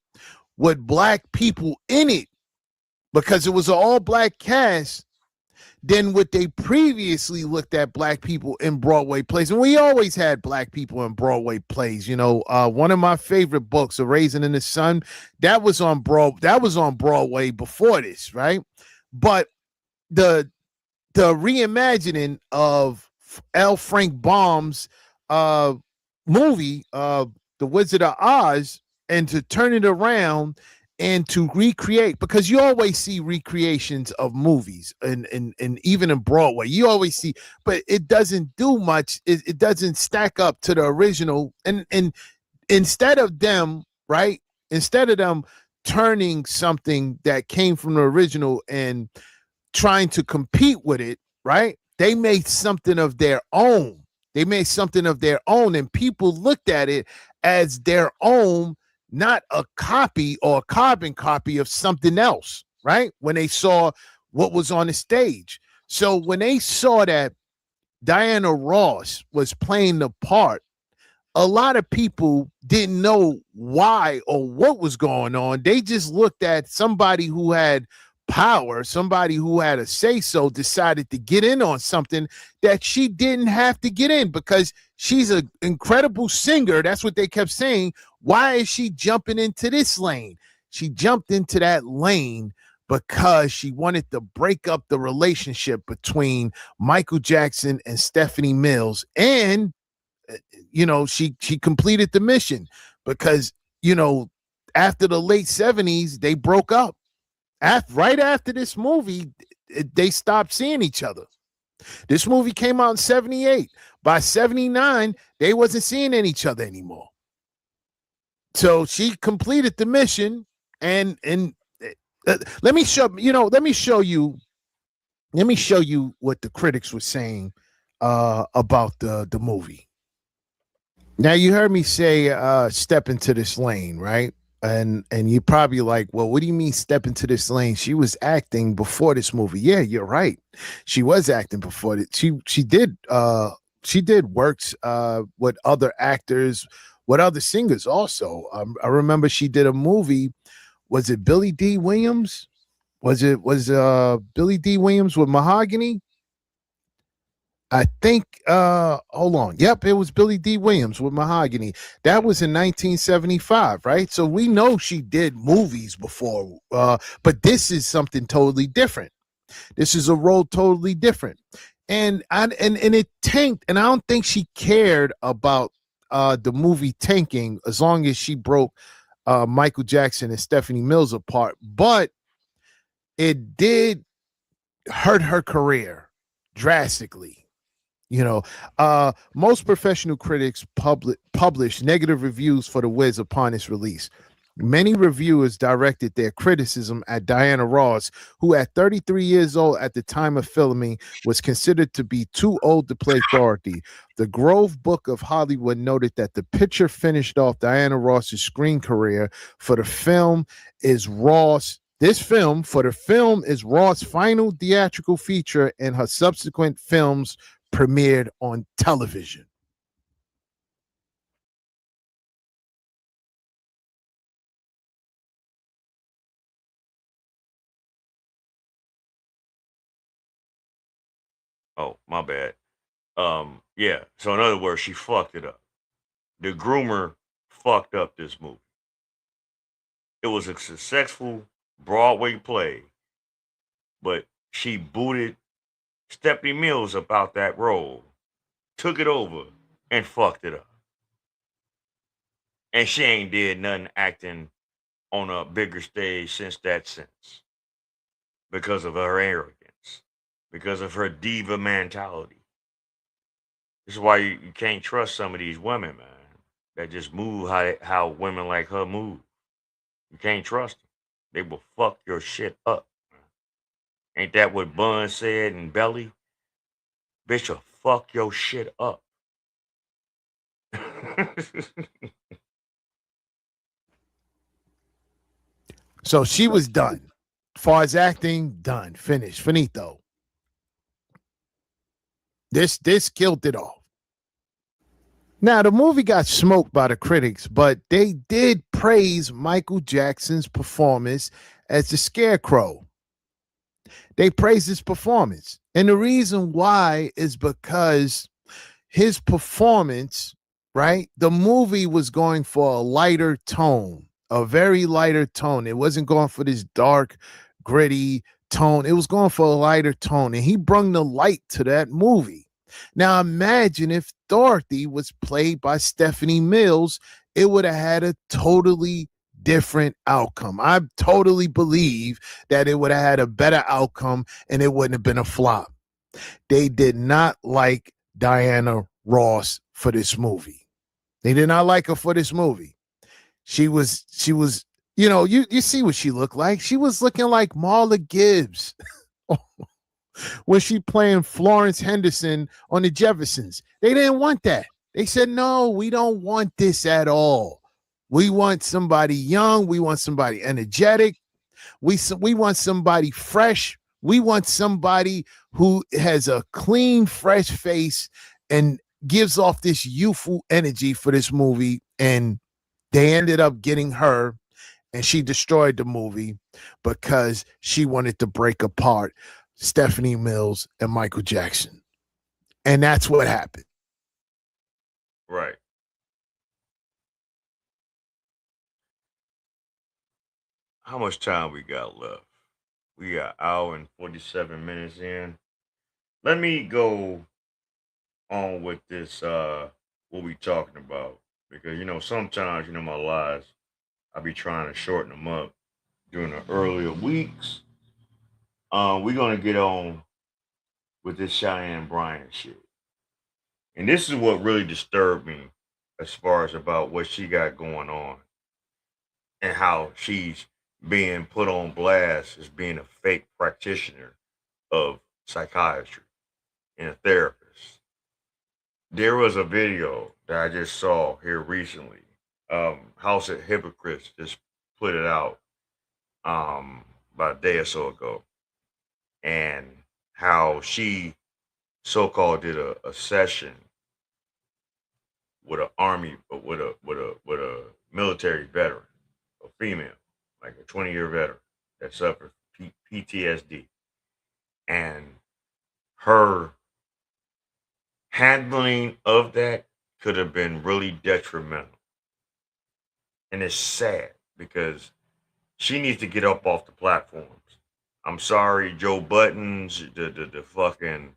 with black people in it, because it was an all-black cast than what they previously looked at black people in Broadway plays. And we always had black people in Broadway plays. One of my favorite books, A Raisin in the Sun, that was on Broadway before this, right? But the reimagining of L. Frank Baum's movie, The Wizard of Oz, and to turn it around and to recreate, because you always see recreations of movies and even in Broadway, you always see, but it doesn't do much. It doesn't stack up to the original. And instead of them turning something that came from the original and trying to compete with it, right? They made something of their own. And people looked at it as their own, not a copy or a carbon copy of something else, right? When they saw what was on the stage. So when they saw that Diana Ross was playing the part, a lot of people didn't know why or what was going on. They just looked at somebody who had power, somebody who had a say-so, decided to get in on something that she didn't have to get in, because she's an incredible singer. That's what they kept saying. Why is she jumping into this lane? She jumped into that lane because she wanted to break up the relationship between Michael Jackson and Stephanie Mills. And she completed the mission, because after the late 70s they broke up. Right after this movie, they stopped seeing each other. This movie came out in 78. By 79, they wasn't seeing each other anymore. So she completed the mission, and let me show you what the critics were saying about the movie. Now, you heard me say step into this lane, right? And you're probably like, well, what do you mean step into this lane? She was acting before this movie. Yeah, you're right. She was acting before it. She did works with other actors, with other singers also. I remember she did a movie. Was it Billy D. Williams? Was Billy D. Williams with Mahogany? I think, hold on. Yep, it was Billy D. Williams with Mahogany. That was in 1975, right? So we know she did movies before, but this is something totally different. This is a role totally different. And it tanked, and I don't think she cared about the movie tanking as long as she broke Michael Jackson and Stephanie Mills apart. But it did hurt her career drastically. Most professional critics published negative reviews for The Wiz upon its release. Many reviewers directed their criticism at Diana Ross, who at 33 years old at the time of filming was considered to be too old to play Dorothy. The Grove Book of Hollywood noted that the picture finished off Diana Ross's screen career. For the film is Ross final theatrical feature, and her subsequent films premiered on television. Oh, my bad. Yeah. So in other words, she fucked it up. The groomer fucked up this movie. It was a successful Broadway play, but she booted Stephanie Mills about that role, took it over, and fucked it up. And she ain't did nothing acting on a bigger stage since that sense because of her arrogance, because of her diva mentality. This is why you can't trust some of these women, man, that just move how women like her move. You can't trust them. They will fuck your shit up. Ain't that what Bun said in Belly? Bitch will fuck your shit up. So she was done. Far as acting, done, finished, finito. This killed it off. Now, the movie got smoked by the critics, but they did praise Michael Jackson's performance as the Scarecrow. They praised his performance. And the reason why is because his performance, right? The movie was going for a lighter tone, a very lighter tone. It wasn't going for this dark, gritty tone. It was going for a lighter tone. And he brought the light to that movie. Now imagine if Dorothy was played by Stephanie Mills, it would have had a totally different outcome. I totally believe that it would have had a better outcome and it wouldn't have been a flop. They did not like Diana Ross for this movie. They did not like her for this movie. She was, you see what she looked like. She was looking like Marla Gibbs. When she playing Florence Henderson on the Jeffersons. They didn't want that. They said, no, we don't want this at all. We want somebody young. We want somebody energetic. We want somebody fresh. We want somebody who has a clean, fresh face and gives off this youthful energy for this movie. And they ended up getting her, and she destroyed the movie because she wanted to break apart Stephanie Mills and Michael Jackson. And that's what happened. Right. How much time we got left? We got an hour and 47 minutes in. Let me go on with this, what we talking about. Because, sometimes, my lives, I be trying to shorten them up during the earlier weeks. We're going to get on with this Cheyenne Bryant shit. And this is what really disturbed me as far as about what she got going on and how she's being put on blast as being a fake practitioner of psychiatry and a therapist. There was a video that I just saw here recently. House of Hypocrites just put it out about a day or so ago. And how she so-called did a session with a military veteran, a female, like a 20-year veteran that suffered PTSD, and her handling of that could have been really detrimental. And it's sad because she needs to get up off the platforms. I'm sorry, Joe Buttons, the fucking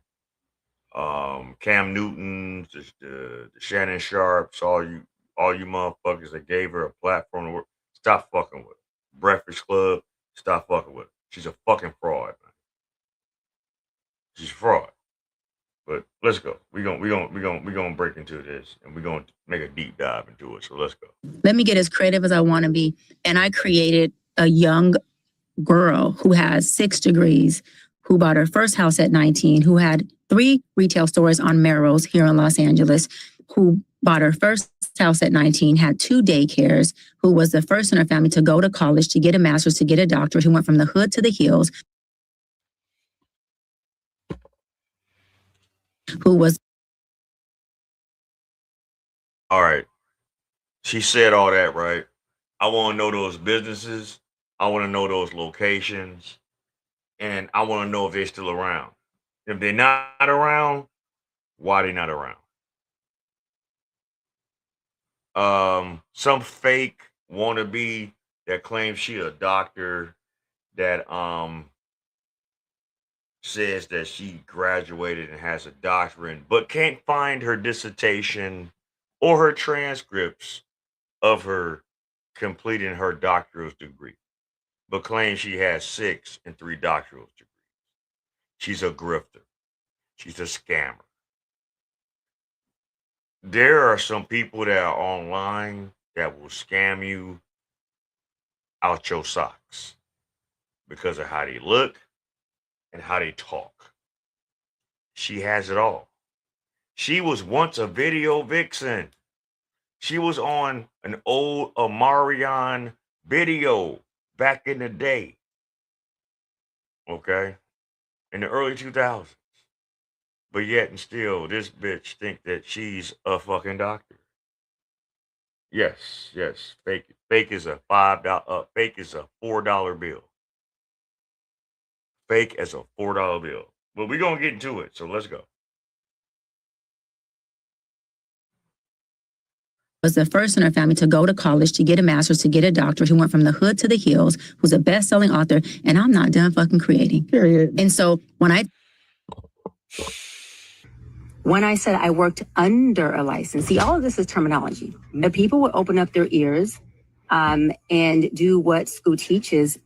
Cam Newtons, the Shannon Sharps, all you motherfuckers that gave her a platform to work. Stop fucking with her. Breakfast Club, stop fucking with her. She's a fucking fraud, man. She's a fraud. But let's go. We're gonna break into this and we're gonna make a deep dive into it. So let's go. Let me get as creative as I want to be. And I created a young girl who has 6 degrees, who bought her first house at 19, who had 3 retail stores on Melrose here in Los Angeles, who bought her first house at 19, had 2 daycares, who was the first in her family to go to college, to get a master's, to get a doctorate, who went from the hood to the hills, who was... All right. She said all that, right? I want to know those businesses. I want to know those locations. And I want to know if they're still around. If they're not around, why they not around? Some fake wannabe that claims she a doctor that says that she graduated and has a doctorate, but can't find her dissertation or her transcripts of her completing her doctoral degree, but claims she has 6 and 3 doctoral degrees. She's a grifter. She's a scammer. There are some people that are online that will scam you out your socks because of how they look and how they talk. She has it all. She was once a video vixen. She was on an old Omarion video back in the day. Okay? In the early 2000s. But yet and still, this bitch think that she's a fucking doctor. Yes, yes. Fake it. Fake is a $5. Fake is a $4 bill. Fake as a $4 bill. But we're gonna get into it, so let's go. Was the first in her family to go to college, to get a master's, to get a doctorate, who went from the hood to the hills, who's a best-selling author, and I'm not done fucking creating. Period. And so when I said I worked under a license, see, all of this is terminology. The people would open up their ears and do what school teaches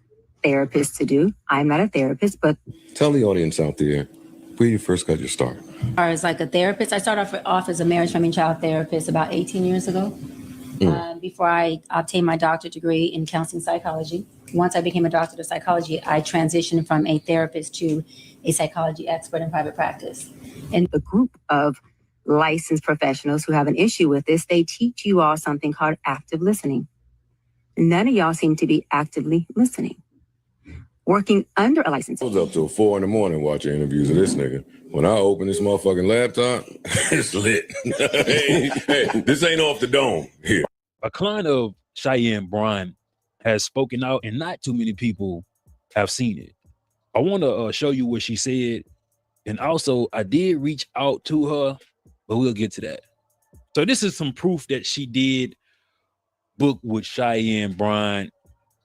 therapists to do. I'm not a therapist, but... Tell the audience out there where you first got your start. As like a therapist, I started off as a marriage, family, and child therapist about 18 years ago. Before I obtained my doctorate degree in counseling psychology. Once I became a doctor of psychology, I transitioned from a therapist to a psychology expert in private practice. And the group of licensed professionals who have an issue with this, they teach you all something called active listening. None of y'all seem to be actively listening. Working under a license. I was up till 4 a.m. watching interviews of this nigga. When I open this motherfucking laptop, it's lit. hey, this ain't off the dome here. A client of Cheyenne, Bryant, has spoken out and not too many people have seen it. I want to show you what she said. And also, I did reach out to her, but we'll get to that. So this is some proof that she did book with Cheyenne, Bryant,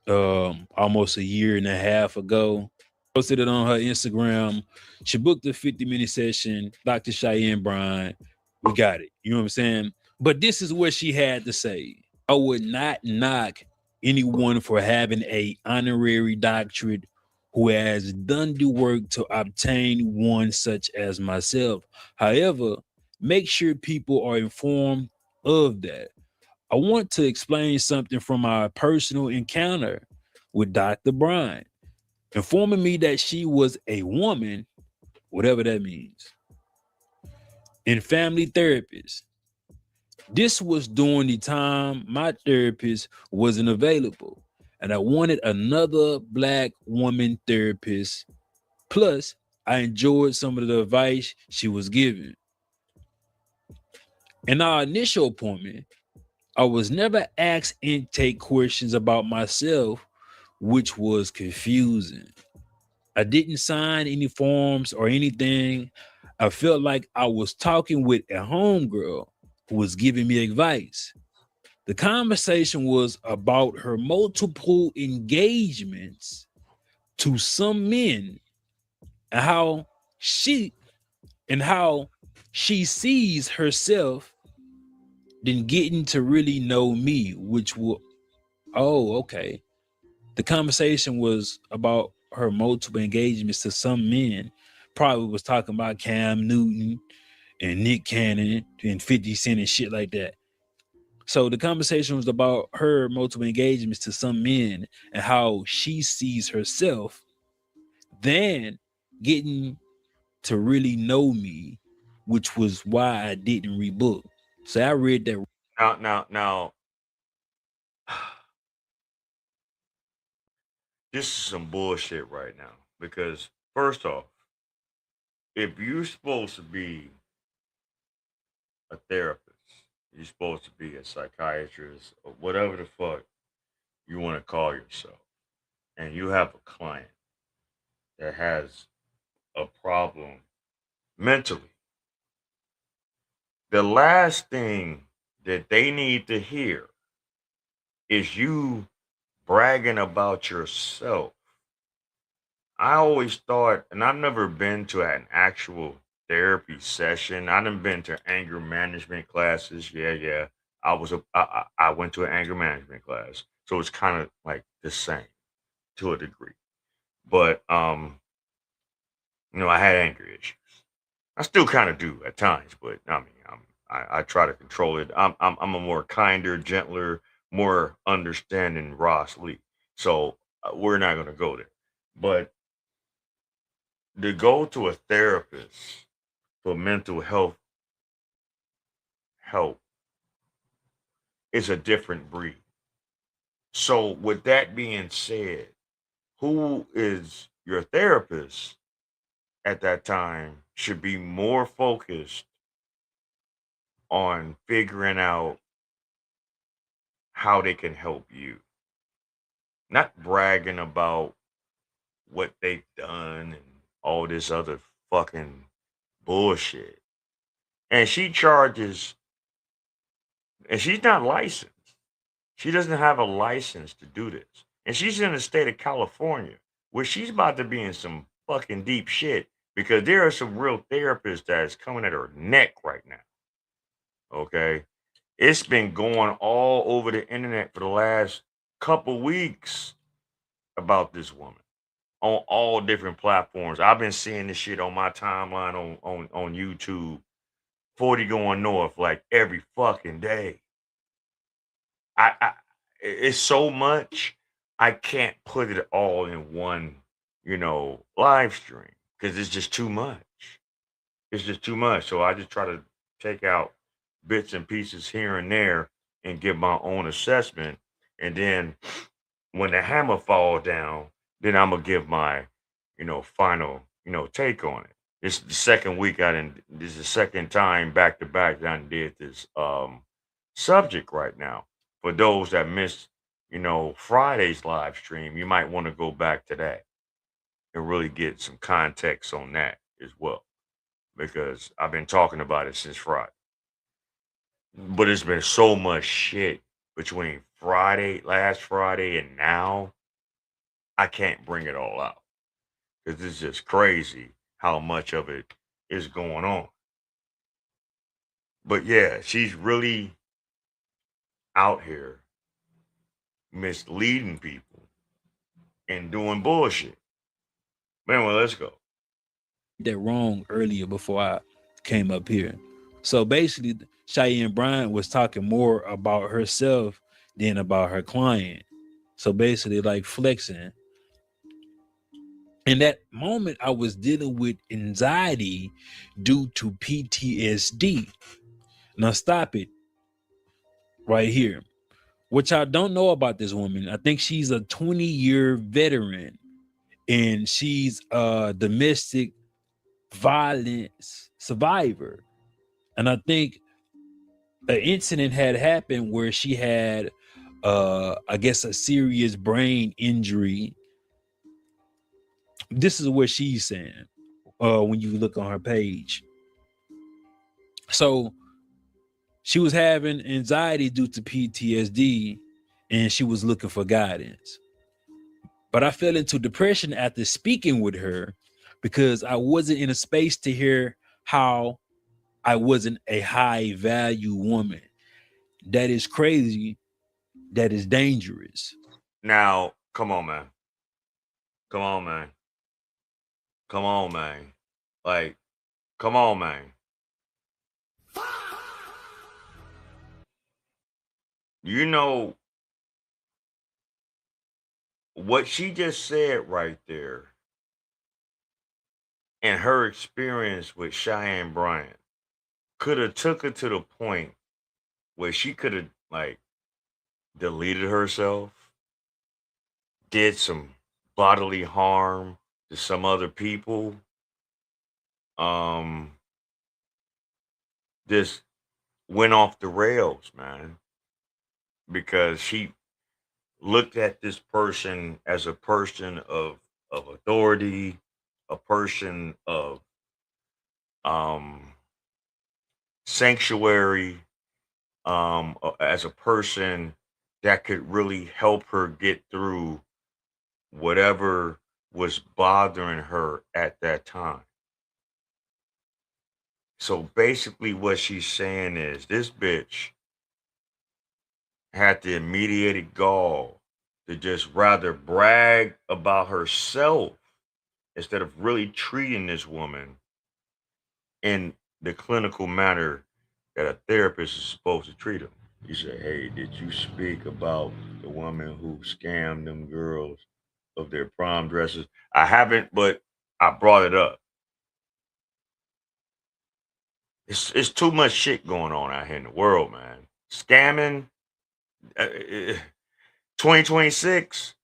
almost a year and a half ago. Posted it on her Instagram. She booked a 50-minute session. Dr. Cheyenne, Bryant, we got it. You know what I'm saying? But this is what she had to say. I would not knock anyone for having a honorary doctorate who has done the work to obtain one such as myself. However, make sure people are informed of that. I want to explain something from my personal encounter with Dr. Bryant, informing me that she was a woman, whatever that means, and family therapist. This was during the time my therapist wasn't available, and I wanted another Black woman therapist. Plus, I enjoyed some of the advice she was giving. In our initial appointment, I was never asked intake questions about myself, which was confusing. I didn't sign any forms or anything. I felt like I was talking with a homegirl who was giving me advice. The conversation was about her multiple engagements to some men and how she sees herself, then getting to really know me, which will, okay. The conversation was about her multiple engagements to some men, probably was talking about Cam Newton and Nick Cannon and 50 Cent and shit like that. So the conversation was about her multiple engagements to some men and how she sees herself, then getting to really know me, which was why I didn't rebook. So I read that. Now, this is some bullshit right now. Because first off, if you're supposed to be a therapist, you're supposed to be a psychiatrist or whatever the fuck you want to call yourself, and you have a client that has a problem mentally, the last thing that they need to hear is you bragging about yourself. I always thought, and I've never been to an actual therapy session. I done been to anger management classes. Yeah. I went to an anger management class, so it's kind of like the same to a degree. But I had anger issues. I still kind of do at times, but I mean, I try to control it. I'm a more kinder, gentler, more understanding Ross Lee. So we're not gonna go there. But to go to a therapist for mental health help is a different breed. So with that being said, who is your therapist at that time should be more focused on figuring out how they can help you, not bragging about what they've done and all this other fucking bullshit. And she charges, and she's not licensed. She doesn't have a license to do this. And she's in the state of California, where she's about to be in some fucking deep shit because there are some real therapists that is coming at her neck right now. Okay. It's been going all over the internet for the last couple weeks about this woman on all different platforms. I've been seeing this shit on my timeline on YouTube, 40 going north, like every fucking day. I it's so much I can't put it all in one, live stream because it's just too much. It's just too much. So I just try to take out bits and pieces here and there and give my own assessment. And then when the hammer fall down, then I'm gonna give my, final, take on it. It's the second week this is the second time back to back that I did this subject right now. For those that missed, Friday's live stream, you might want to go back to that and really get some context on that as well. Because I've been talking about it since Friday. But it's been so much shit between last Friday, and now. I can't bring it all out because it's just crazy how much of it is going on. But yeah, she's really out here misleading people and doing bullshit. But anyway, let's go. That wrong earlier before I came up here. So basically, Cheyenne Bryant was talking more about herself than about her client. So basically, like flexing. In that moment, I was dealing with anxiety due to PTSD. Now, stop it right here. What y'all don't know about this woman, I think she's a 20-year veteran and she's a domestic violence survivor. And I think an incident had happened where she had, I guess, a serious brain injury. This is what she's saying when you look on her page. So she was having anxiety due to PTSD and she was looking for guidance. But I fell into depression after speaking with her because I wasn't in a space to hear how I wasn't a high value woman. That is crazy. That is dangerous. Now, come on, man. Come on, man. Come on, man. Like, come on, man. You know what she just said right there, and her experience with Cheyenne Bryant could have took her to the point where she could have like deleted herself, did some bodily harm to some other people, um, just went off the rails, man, because she looked at this person as a person of authority, a person of um sanctuary, as a person that could really help her get through whatever was bothering her at that time. So basically, what she's saying is this bitch had the immediate gall to just rather brag about herself instead of really treating this woman in the clinical manner that a therapist is supposed to treat them. You say, hey, did you speak about the woman who scammed them girls of their prom dresses? I haven't, but I brought it up. It's too much shit going on out here in the world, man. Scamming, 2026,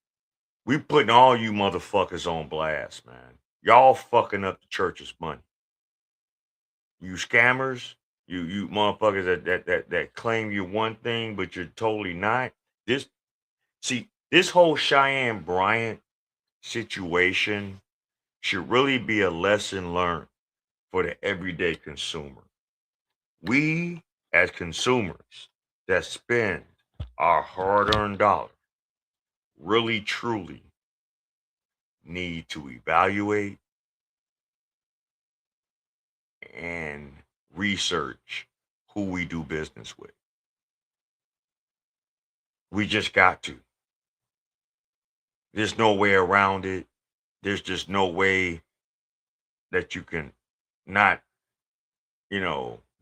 we putting all you motherfuckers on blast, man. Y'all fucking up the church's money. You scammers, you motherfuckers that claim you're one thing, but you're totally not. This whole Cheyenne Bryant situation should really be a lesson learned for the everyday consumer. We as consumers that spend our hard-earned dollar really truly need to evaluate and research who we do business with. We just got to. There's no way around it. There's just no way that you can not,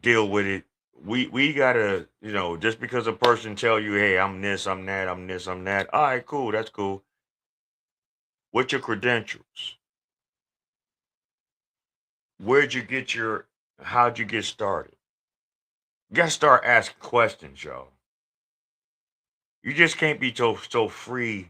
deal with it. We gotta, just because a person tell you, hey, I'm this, I'm that, I'm this, I'm that. All right, cool, that's cool. What's your credentials? How'd you get started? You gotta start asking questions, y'all. You just can't be so free,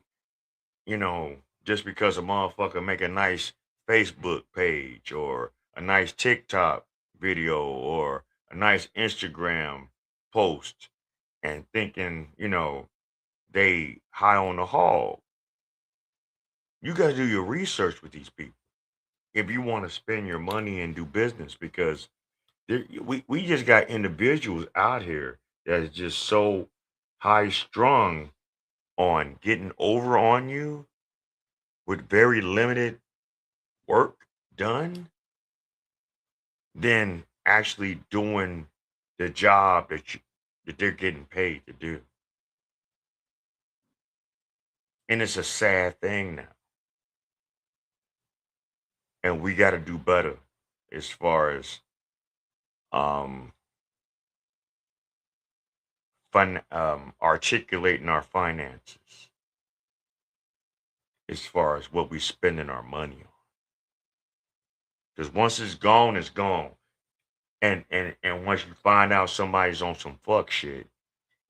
you know, just because a motherfucker make a nice Facebook page or a nice TikTok video or a nice Instagram post and thinking, they high on the hog. You got to do your research with these people if you want to spend your money and do business because we just got individuals out here that is just so high strung on getting over on you with very limited work done than actually doing the job that they're getting paid to do. And it's a sad thing now. And we got to do better as far as um articulating our finances as far as what we spending our money on. Because once it's gone, it's gone. And once you find out somebody's on some fuck shit,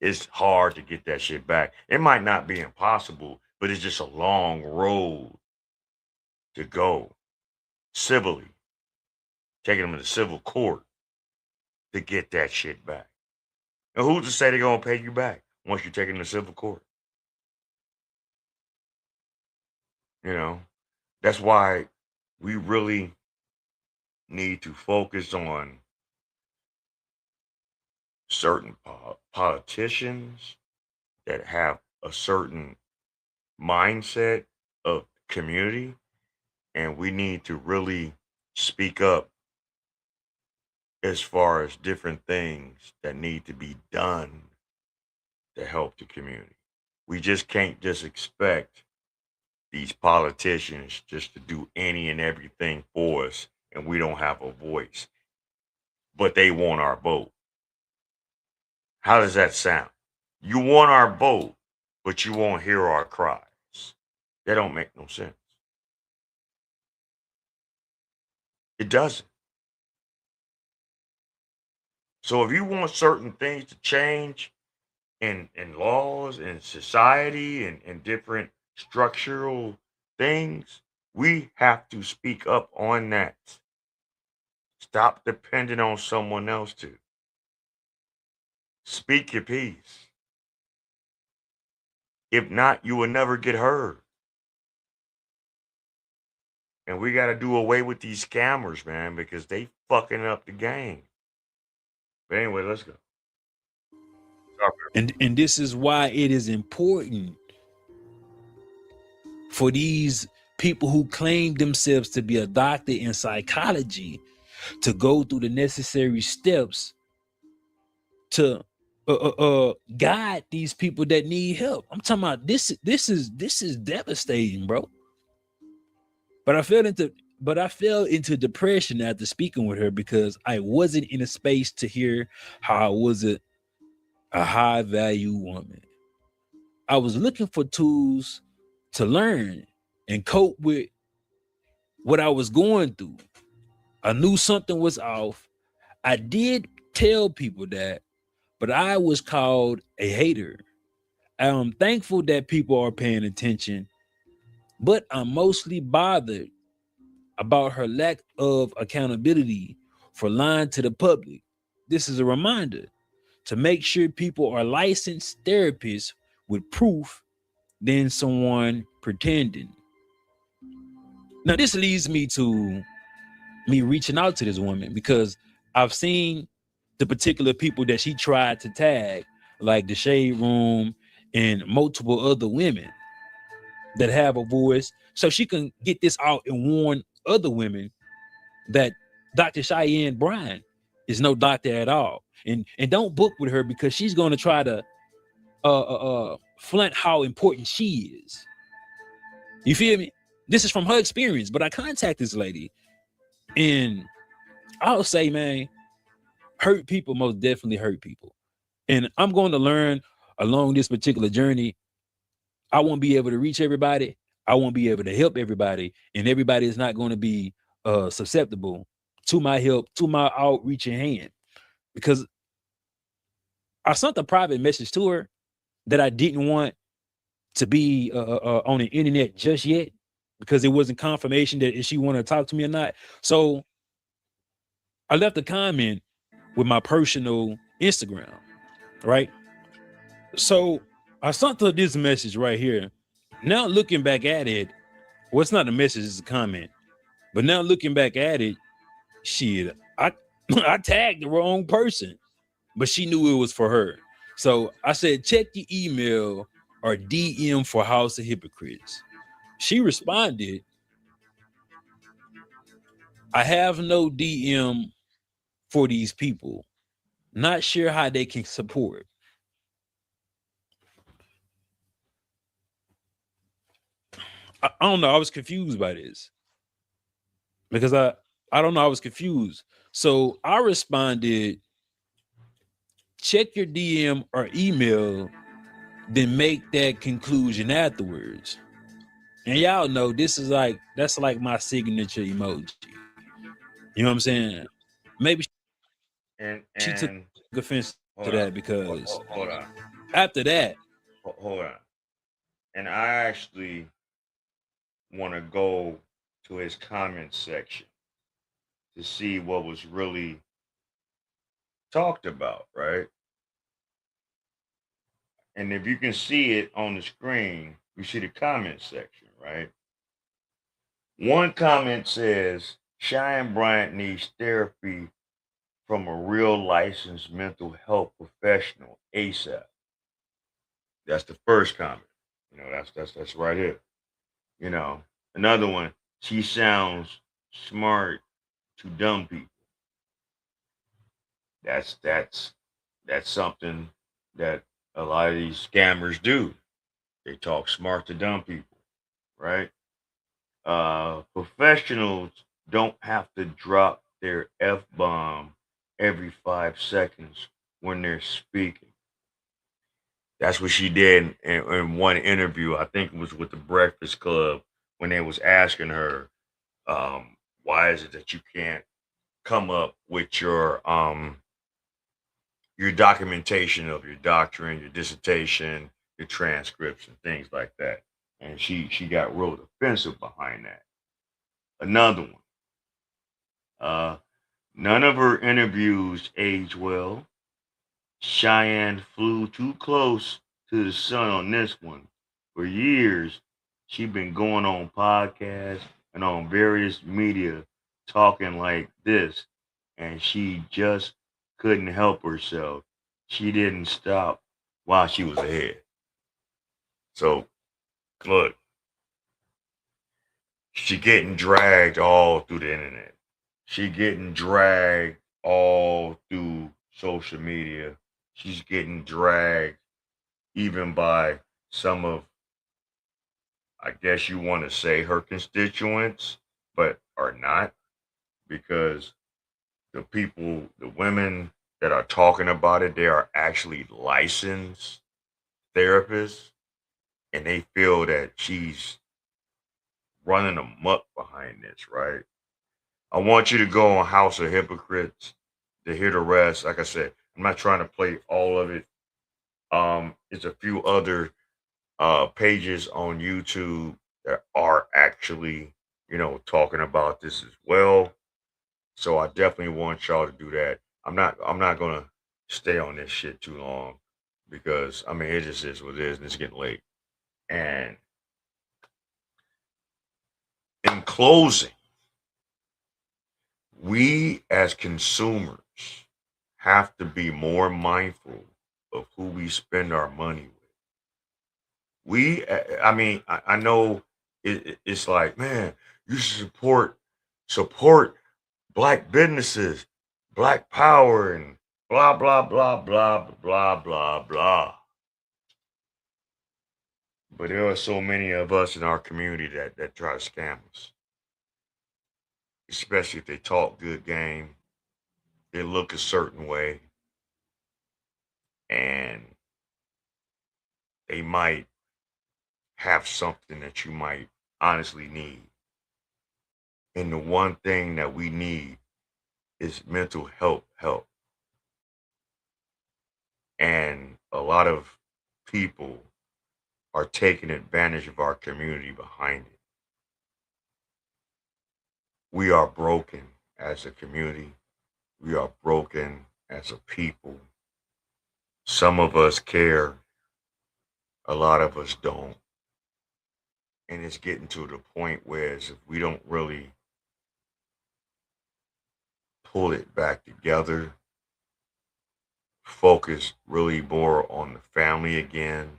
it's hard to get that shit back. It might not be impossible, but it's just a long road to go civilly, taking them to civil court to get that shit back. And who's to say they're gonna pay you back once you take them to civil court? That's why we really need to focus on certain politicians that have a certain mindset of community, and we need to really speak up as far as different things that need to be done to help the community. We just can't just expect these politicians just to do any and everything for us and we don't have a voice, but they want our vote. How does that sound? You want our vote, but you won't hear our cries. That don't make no sense. It doesn't. So if you want certain things to change in laws and society and different structural things, we have to speak up on that. Stop depending on someone else to. Speak your piece. If not, you will never get heard. And we got to do away with these scammers, man, because they fucking up the game. But anyway, let's go. And this is why it is important for these people who claim themselves to be a doctor in psychology to go through the necessary steps to guide these people that need help. I'm talking about this is devastating, bro. But I fell into depression after speaking with her because I wasn't in a space to hear how I was a high value woman. I was looking for tools to learn and cope with what I was going through. I knew something was off. I did tell people that, but I was called a hater. I'm thankful that people are paying attention, but I'm mostly bothered about her lack of accountability for lying to the public. This is a reminder to make sure people are licensed therapists with proof than someone pretending. Now, this leads me to me reaching out to this woman because I've seen the particular people that she tried to tag, like the Shade Room and multiple other women that have a voice, so she can get this out and warn other women that Dr. Cheyenne Bryant is no doctor at all. And don't book with her because she's going to try to flaunt how important she is. You feel me? This is from her experience, but I contact this lady and I'll say, man, hurt people most definitely hurt people. And I'm going to learn along this particular journey. I won't be able to reach everybody. I won't be able to help everybody. And everybody is not going to be susceptible to my help, to my outreaching hand. Because I sent a private message to her that I didn't want to be on the internet just yet, because it wasn't confirmation that if she wanted to talk to me or not. So I left a comment with my personal Instagram, right? So I sent her this message right here. Now looking back at it, well, it's not a message, it's a comment. But now looking back at it, shit, I tagged the wrong person, but she knew it was for her. So I said, check your email or DM for House of Hypocrites. She responded, I have no DM for these people. Not sure how they can support. I don't know. I was confused by this because I don't know. I was confused. So I responded, check your DM or email, then make that conclusion afterwards. And y'all know this is like, that's like my signature emoji. You know what I'm saying? Maybe she took offense to that because hold on. After that, hold on. And I actually want to go to his comment section to see what was really talked about, right? And if you can see it on the screen, you see the comment section, right? One comment says, Cheyenne Bryant needs therapy from a real licensed mental health professional ASAP. That's the first comment. You know, that's right here. You know, another one, she sounds smart to dumb people. That's something that a lot of these scammers do. They talk smart to dumb people, right? Professionals don't have to drop their F-bomb every 5 seconds when they're speaking. That's what she did in one interview. I think it was with the Breakfast Club when they was asking her, why is it that you can't come up with your documentation of your doctrine, your dissertation, your transcripts, and things like that. And she got real defensive behind that. Another one. None of her interviews age well. Cheyenne flew too close to the sun on this one. For years, she been going on podcasts and on various media talking like this, and she just couldn't help herself. She didn't stop while she was ahead. So, look, she getting dragged all through the internet. She getting dragged all through social media. She's getting dragged even by some of, I guess you want to say, her constituents, but are not, because the people, the women that are talking about it, they are actually licensed therapists, and they feel that she's running amok behind this, right? I want you to go on House of Hypocrites to hear the rest. Like I said, I'm not trying to play all of it. It's a few other pages on YouTube that are actually, talking about this as well. So I definitely want y'all to do that. I'm not gonna stay on this shit too long because I mean it just is what it is and it's getting late. And in closing, we as consumers have to be more mindful of who we spend our money with. I mean, I know it's like, man, you should support black businesses, black power, and blah blah blah blah blah blah blah. But there are so many of us in our community that try to scam us, especially if they talk good game, they look a certain way, and they might have something that you might honestly need. And the one thing that we need is mental health help. And a lot of people are taking advantage of our community behind it. We are broken as a community. We are broken as a people. Some of us care, a lot of us don't. And it's getting to the point where if we don't really pull it back together, focus really more on the family again,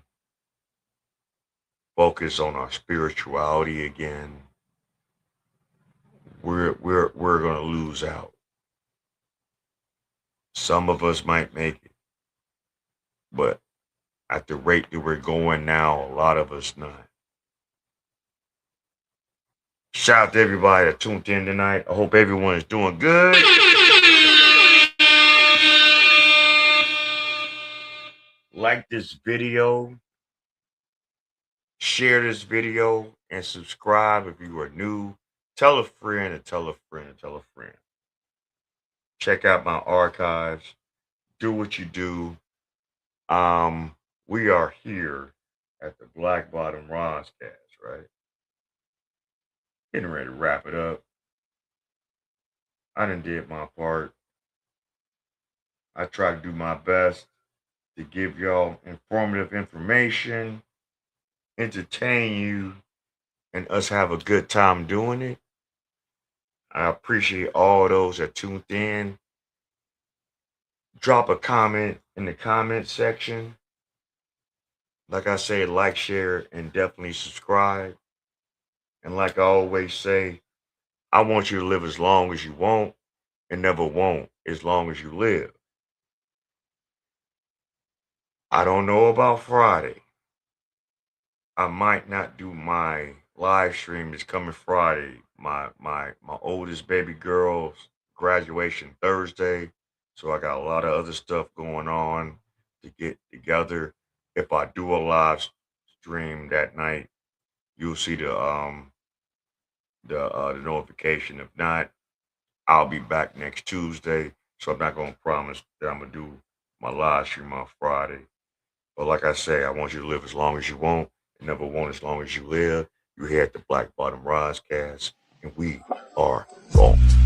focus on our spirituality again, we're gonna lose out. Some of us might make it, but at the rate that we're going now, a lot of us not. Shout out to everybody that tuned in tonight. I hope everyone is doing good. Like this video, share this video, and subscribe if you are new. Tell a friend and tell a friend and tell a friend. Check out my archives. Do what you do. We are here at the Black Bottom Roscast, right? Getting ready to wrap it up. I done did my part. I try to do my best to give y'all informative information, entertain you, and us have a good time doing it. I appreciate all those that tuned in. Drop a comment in the comment section. Like I say, like, share, and definitely subscribe. And like I always say, I want you to live as long as you want and never won't as long as you live. I don't know about Friday. I might not do my live stream is coming Friday. My oldest baby girl's graduation Thursday. So I got a lot of other stuff going on to get together. If I do a live stream that night, you'll see the notification. If not, I'll be back next Tuesday. So I'm not gonna promise that I'm gonna do my live stream on Friday. But like I say, I want you to live as long as you want and never want as long as you live. You here at the Black Bottom Roscast, and we are gone.